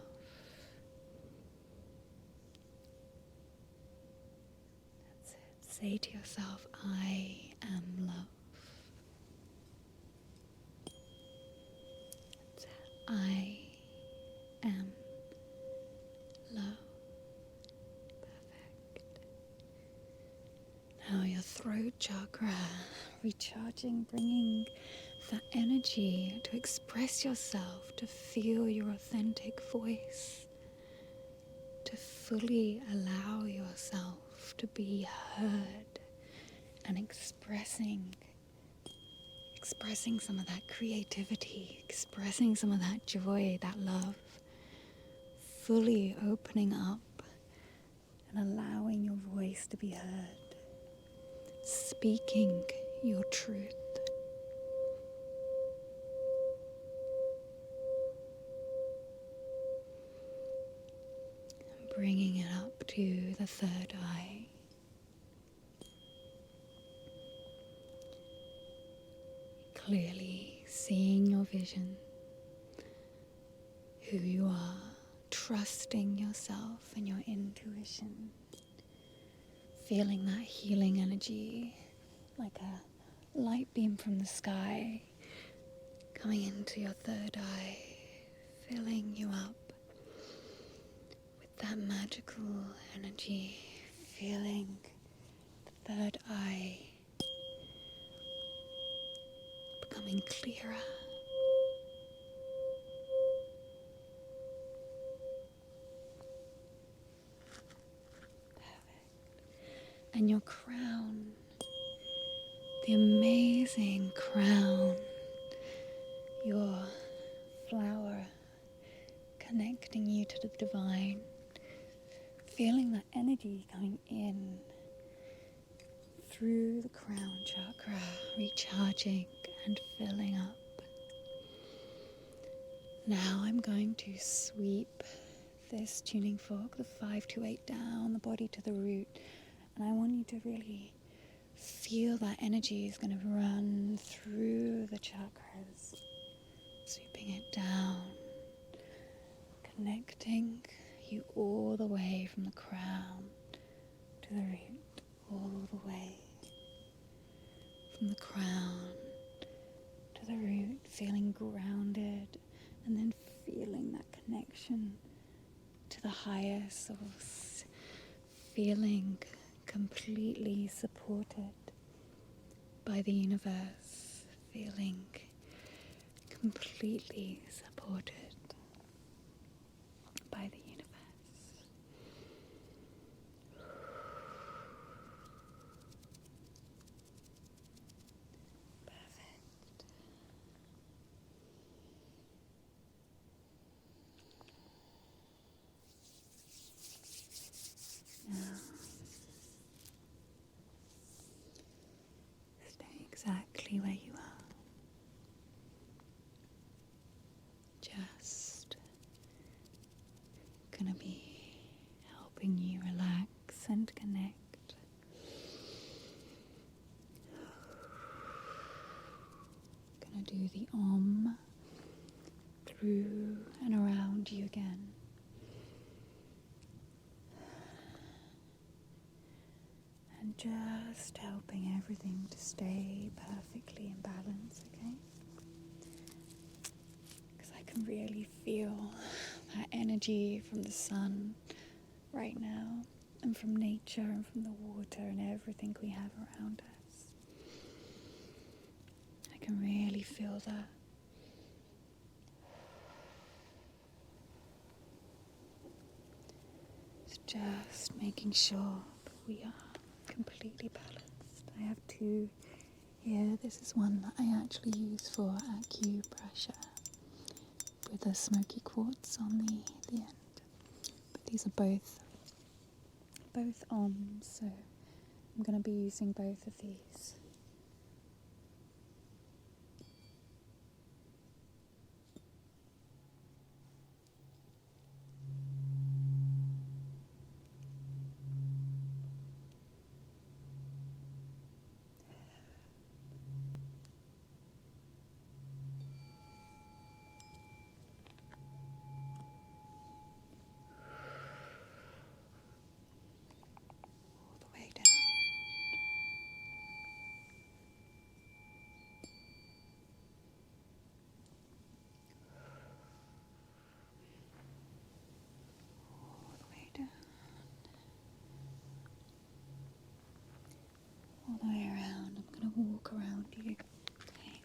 That's it. Say to yourself, I am love. That's it. I am love. Perfect. Now your throat chakra, recharging, bringing that energy to express yourself, to feel your authentic voice, to fully allow yourself to be heard, and expressing some of that creativity, expressing some of that joy, that love, fully opening up and allowing your voice to be heard, speaking your truth. Bringing it up to the third eye. Clearly seeing your vision, who you are, trusting yourself and your intuition, feeling that healing energy like a light beam from the sky coming into your third eye, filling you up with that magical energy, feeling the third eye becoming clearer. Perfect. And your crown, the amazing crown, your flower connecting you to the divine, feeling that energy coming in through the crown chakra, recharging and filling up. Now I'm going to sweep this tuning fork, the 5 to 8, down the body to the root, and I want you to really feel that energy is going to run through the chakras, sweeping it down, connecting you all the way from the crown to the root, all the way from the crown to the root, feeling grounded, and then feeling that connection to the higher source, feeling completely supported by the universe, feeling completely supported by the universe. going to be helping you relax and connect. Going to do the Om through and around you again. And just helping everything to stay perfectly in balance, okay? Because I can really feel that energy from the sun right now, and from nature and from the water and everything we have around us. I can really feel that. It's just making sure that we are completely balanced. I have two here. This is one that I actually use for acupressure with a smoky quartz on the end. But these are both Oms, so I'm going to be using both of these. All the way down. All the way down. All the way around. I'm going to walk around you. Okay.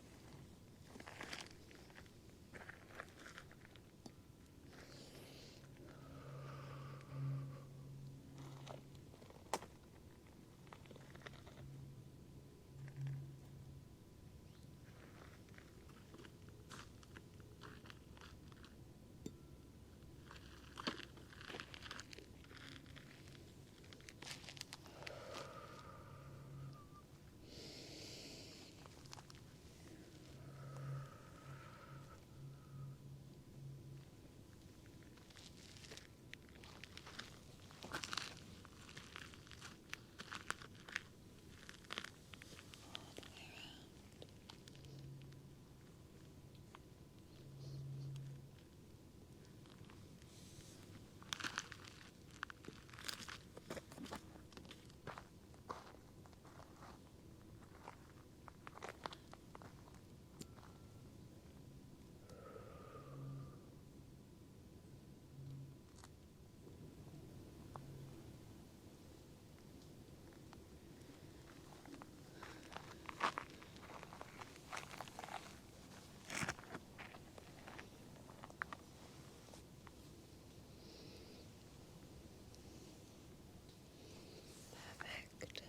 Perfect.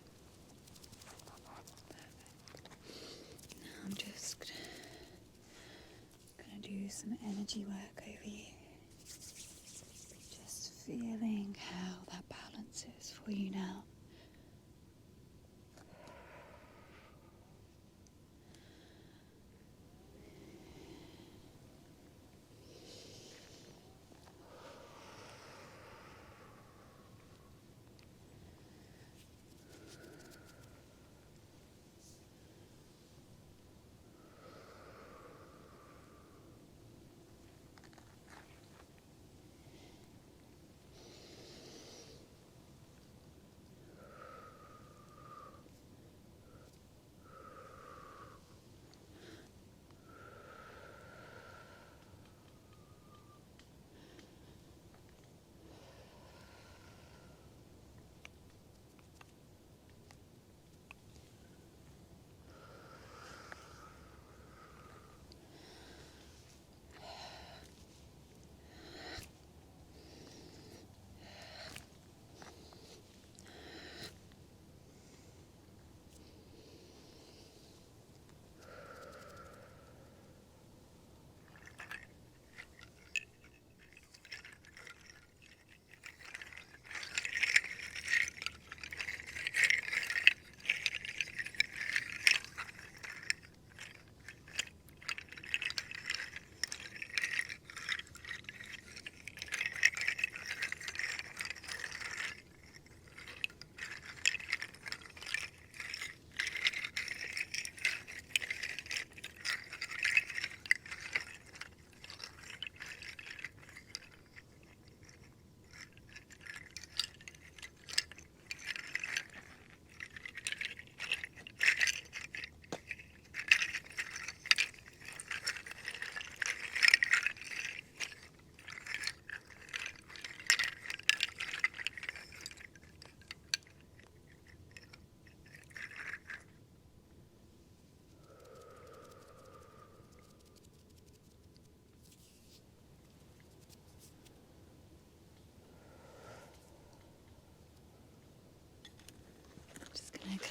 Now I'm just going to do some energy work over you. Just feeling how that balance is for you now.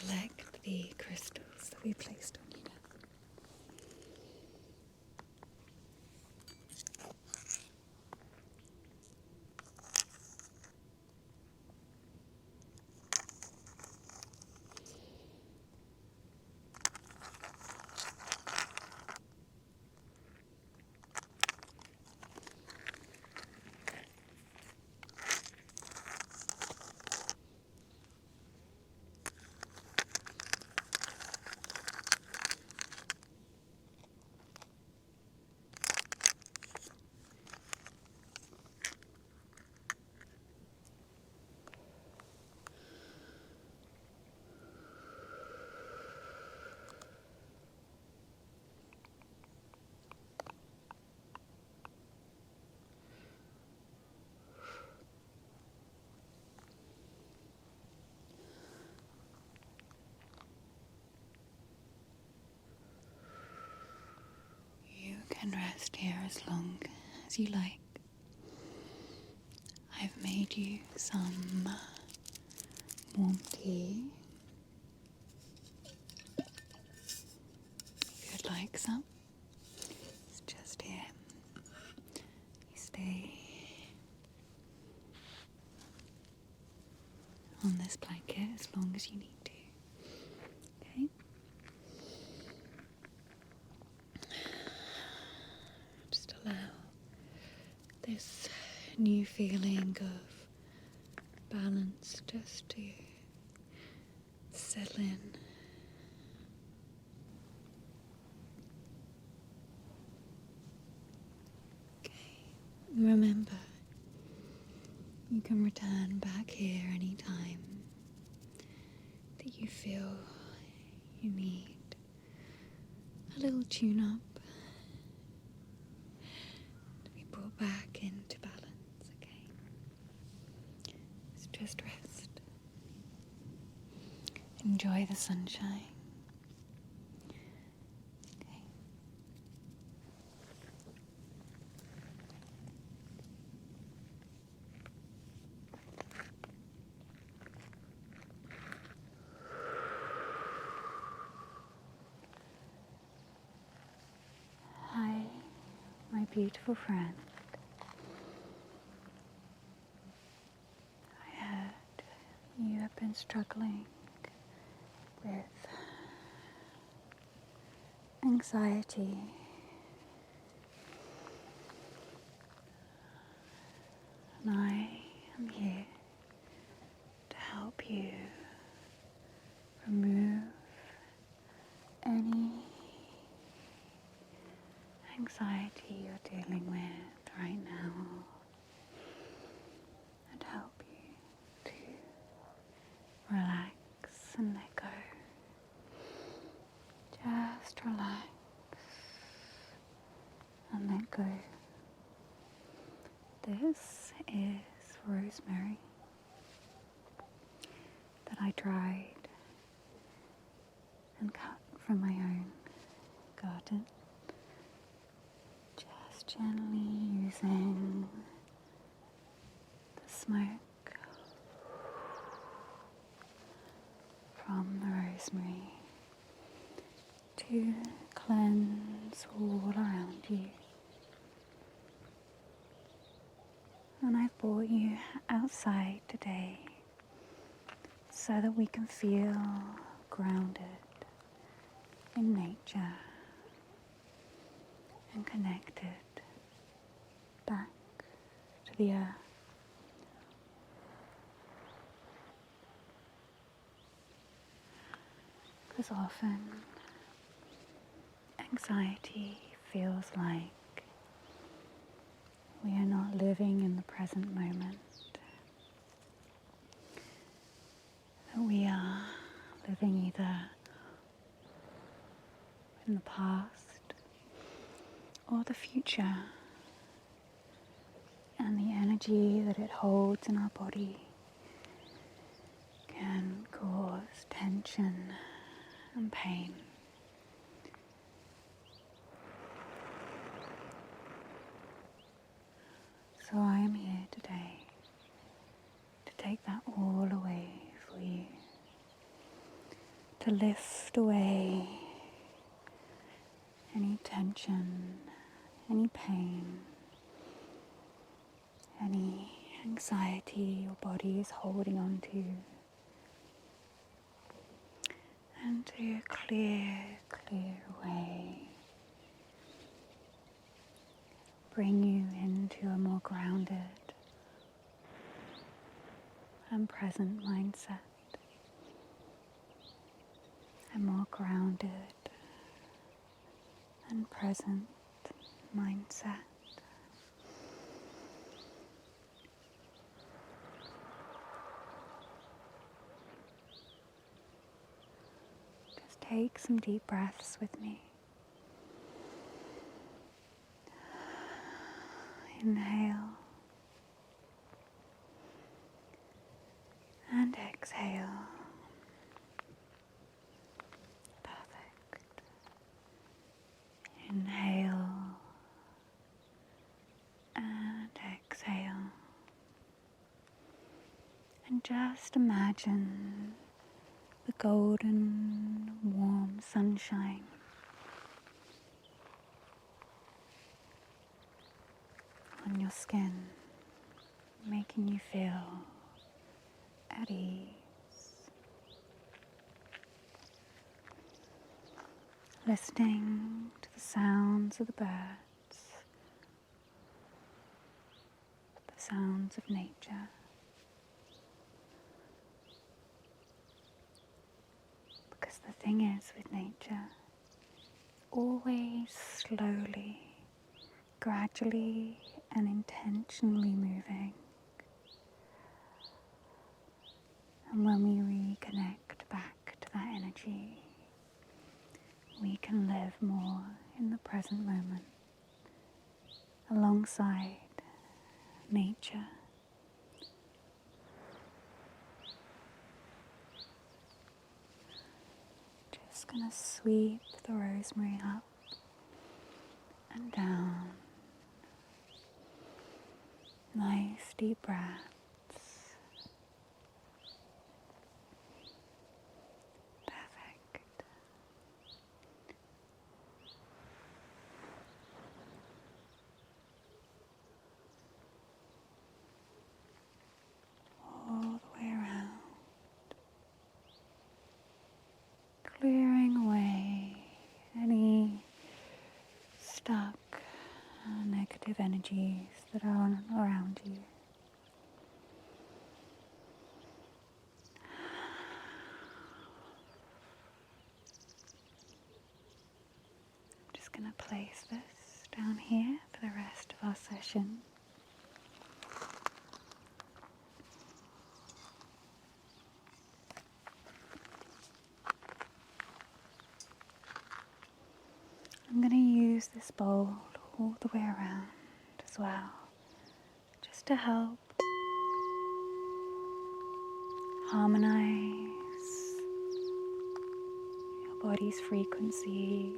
collect the crystals that we placed on you now. You can rest here as long as you like. I've made you some warm tea. If you'd like some, it's just here. You stay on this blanket as long as you need to. Okay? Just allow this new feeling of balance just to settle in. Okay. Remember, you can return back here anytime that you feel you need a little tune-up to be brought back into balance, okay? So just rest. Enjoy the sunshine. Okay. Hi, my beautiful friend. I heard you have been struggling with anxiety. And I am here to help you remove any anxiety you're dealing with right now and help you to relax and let go. Just relax and let go. This is rosemary that I dried and cut from my own garden. Just gently using the smoke from the rosemary to cleanse all around you. And I've brought you outside today so that we can feel grounded in nature and connected back to the earth. Because often anxiety feels like we are not living in the present moment, that we are living either in the past or the future, and the energy that it holds in our body can cause tension and pain. So I am here today to take that all away for you, to lift away any tension, any pain, any anxiety your body is holding on to, and to clear away. Bring you into a more grounded and present mindset. A more grounded and present mindset. Just take some deep breaths with me. Inhale and exhale. Perfect. Inhale and exhale. And just imagine the golden, warm sunshine on your skin, making you feel at ease. Listening to the sounds of the birds, the sounds of nature. Because the thing is with nature, always slowly, gradually and intentionally moving. And when we reconnect back to that energy, we can live more in the present moment, alongside nature. Just gonna sweep the rosemary up and down. Nice deep breaths. Perfect. All the way around. Clearing away any stuck negative energies that are around you. I'm just going to place this down here for the rest of our session. I'm going to use this bowl all the way around as well, just to help harmonize your body's frequencies.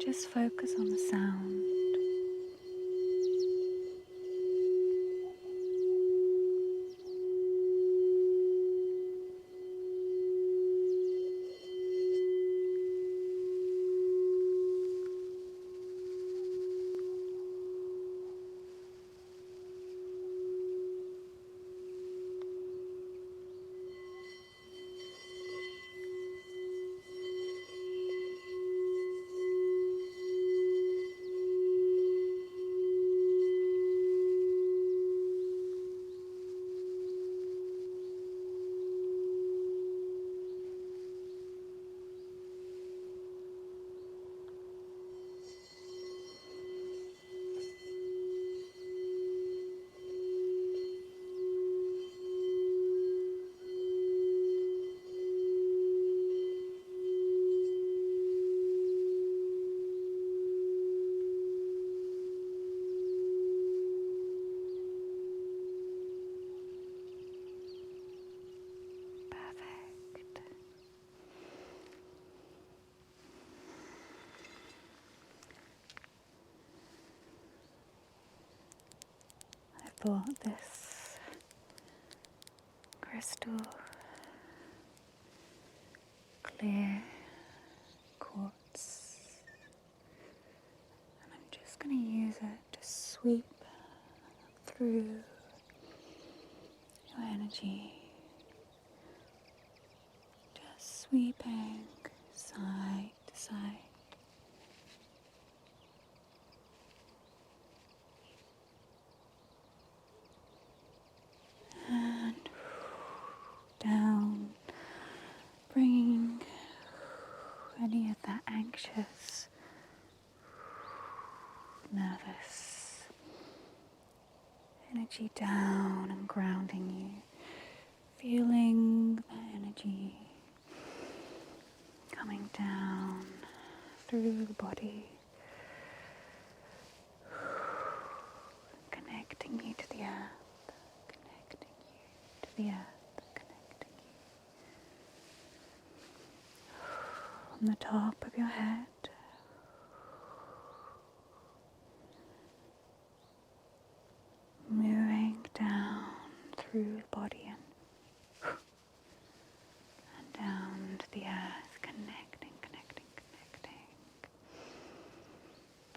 Just focus on the sound. Brought this crystal, clear quartz, and I'm just going to use it to sweep through your energy, just sweeping side to side. And down, bringing any of that anxious, nervous energy down and grounding you, feeling that energy coming down through the body, connecting you to the earth, connecting you to the earth, connecting you from the top of your head, moving down through the body and down to the earth, connecting,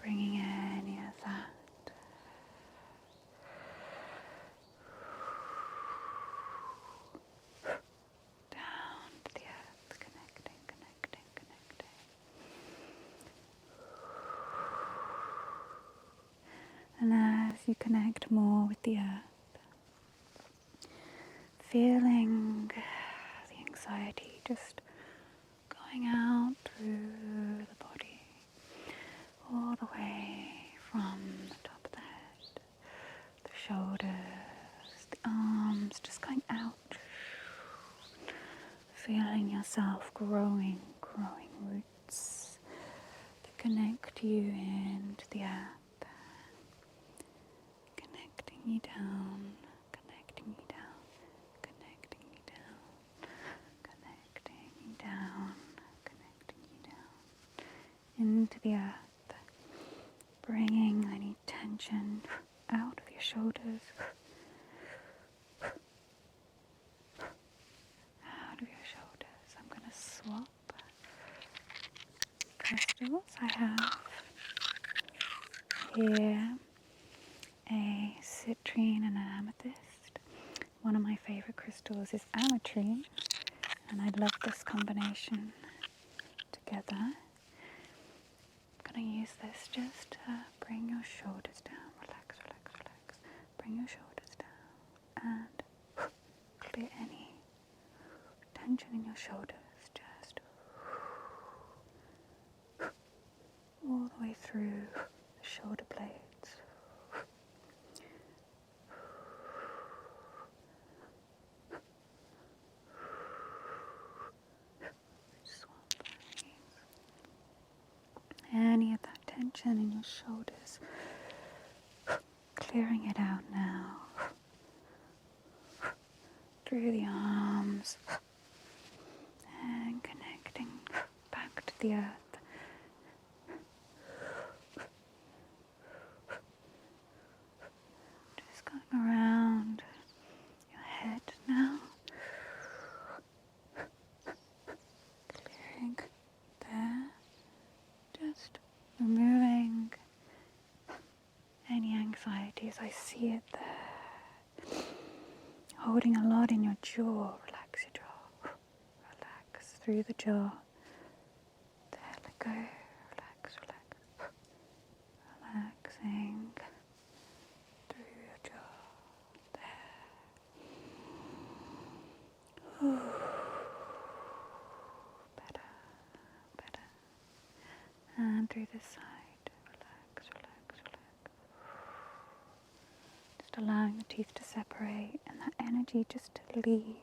bringing any of that down to the earth, connecting. And as you connect more with the earth, feeling the anxiety just going out through the body, all the way from the top of the head, the shoulders, the arms, just going out, feeling yourself growing roots that connect you into the earth, connecting you down, connecting you down, connecting you down, connecting you down, connecting you down into the earth, bringing any tension out of your shoulders, out of your shoulders. I'm going to swap crystals. I have here a citrine and an amethyst. One of my favorite crystals is ametrine, and I love this combination together. I'm going to use this just to bring your shoulders down. Relax. Bring your shoulders down and clear any tension in your shoulders. Just all the way through the shoulder blades. Any of that tension in your shoulders, clearing it out now, through the arms, and connecting back to the earth. Just going around your head now, clearing there, just removing any anxieties. I see it there. Holding a lot in your jaw. Relax your jaw. Relax through the jaw. There, let go. Relax. Relaxing through your jaw. There. Better. And through this side. Relax. Just allowing the teeth to separate and that energy just to leave.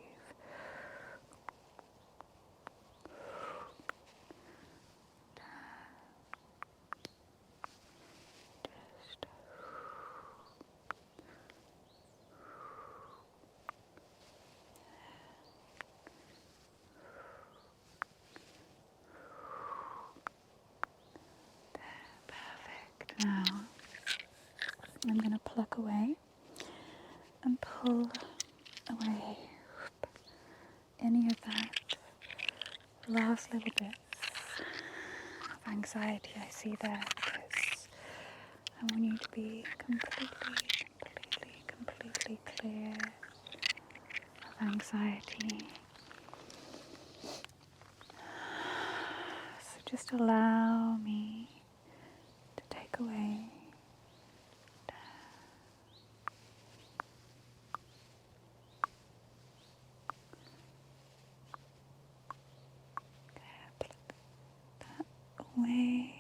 Perfect. Now I'm going to pluck away and pull away any of that last little bits of anxiety I see there, because I want you to be completely clear of anxiety. So just allow me to take away away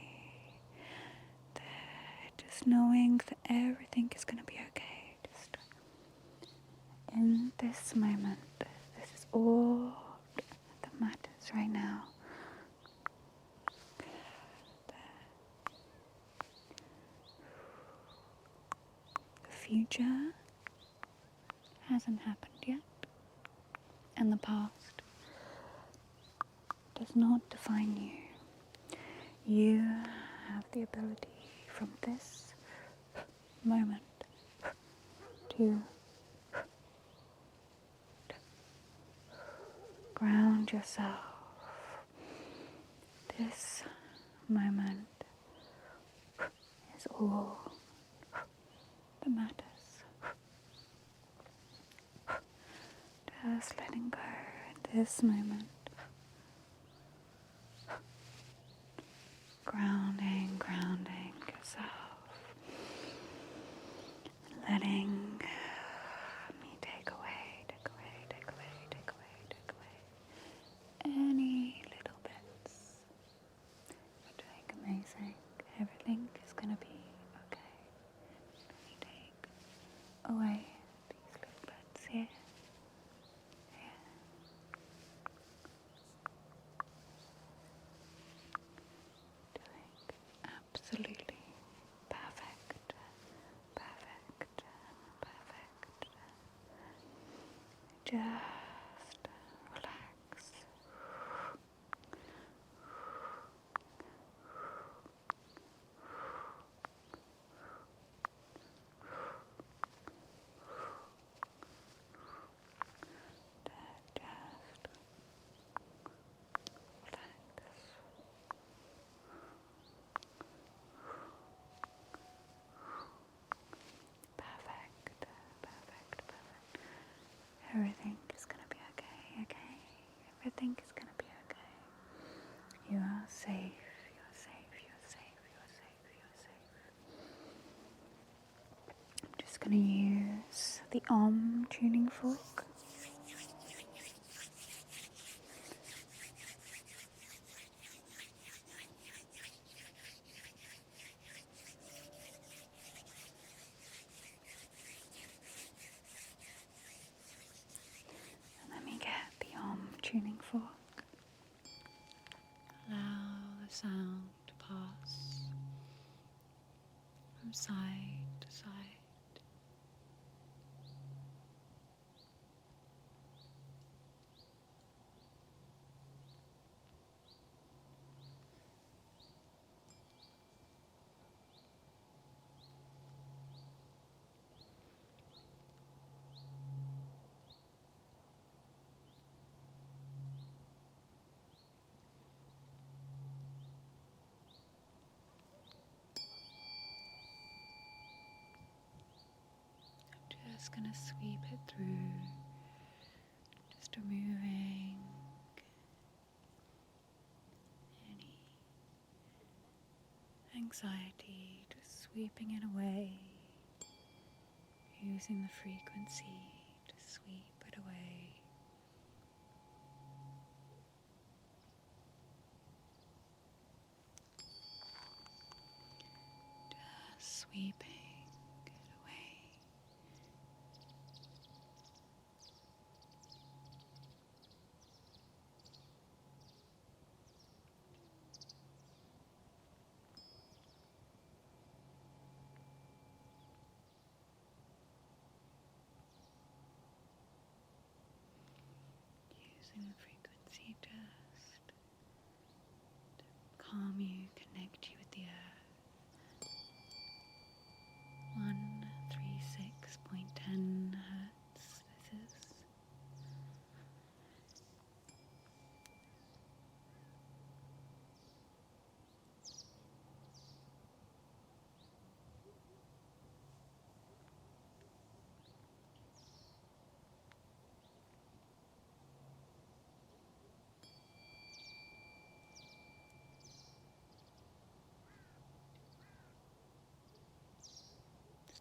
there, just knowing that everything is going to be okay. Just in this moment, this is all that matters right now. The future hasn't happened yet, and the past does not define you. You have the ability from this moment to ground yourself. This moment is all that matters. Just letting go in this moment. Grounding yourself. Letting me take away any little bits. You're doing amazing. Everything is gonna be okay. Let me take away these little bits here. Doing absolutely perfect. Just relax. Perfect. Everything is gonna be okay? Everything is gonna be okay. You are safe. I'm just gonna use the tuning fork. And let me get the tuning fork. Allow the sound to pass from side to side. Just gonna sweep it through, just removing any anxiety, just sweeping it away, using the frequency to sweep it away. Just sweeping it away. Using the frequency just to calm you, connect you with the earth. 136.10 hertz. This is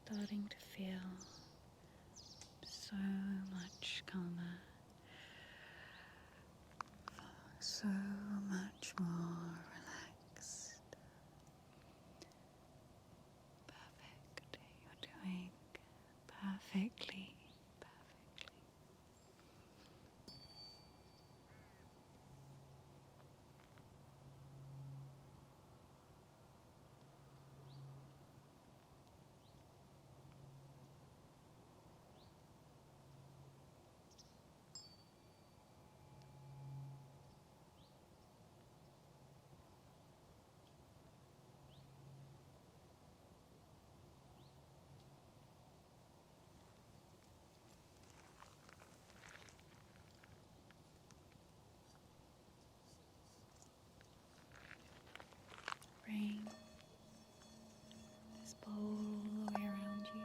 starting to feel so much calmer, so much more relaxed. Perfect. You're doing perfectly, perfectly. Bring this bowl all the way around you.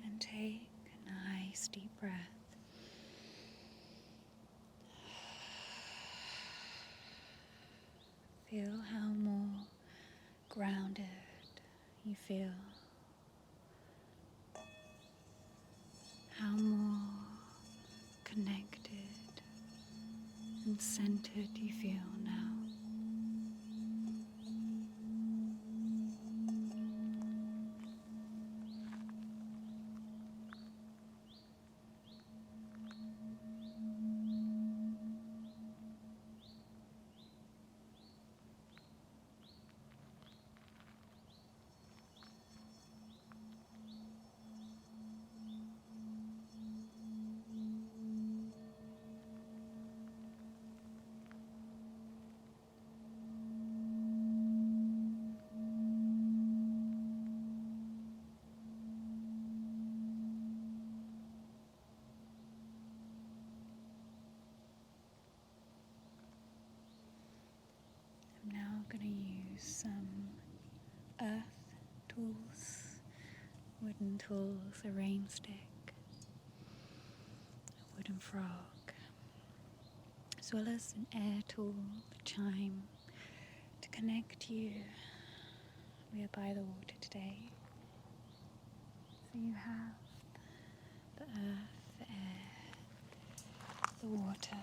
And take a nice deep breath. Feel how more grounded you feel, how more connected and centered you feel now. I'm now going to use some earth tools, wooden tools, a rain stick, a wooden frog, as well as an air tool, the chime, to connect you. We are by the water today, so you have the earth, the air, the water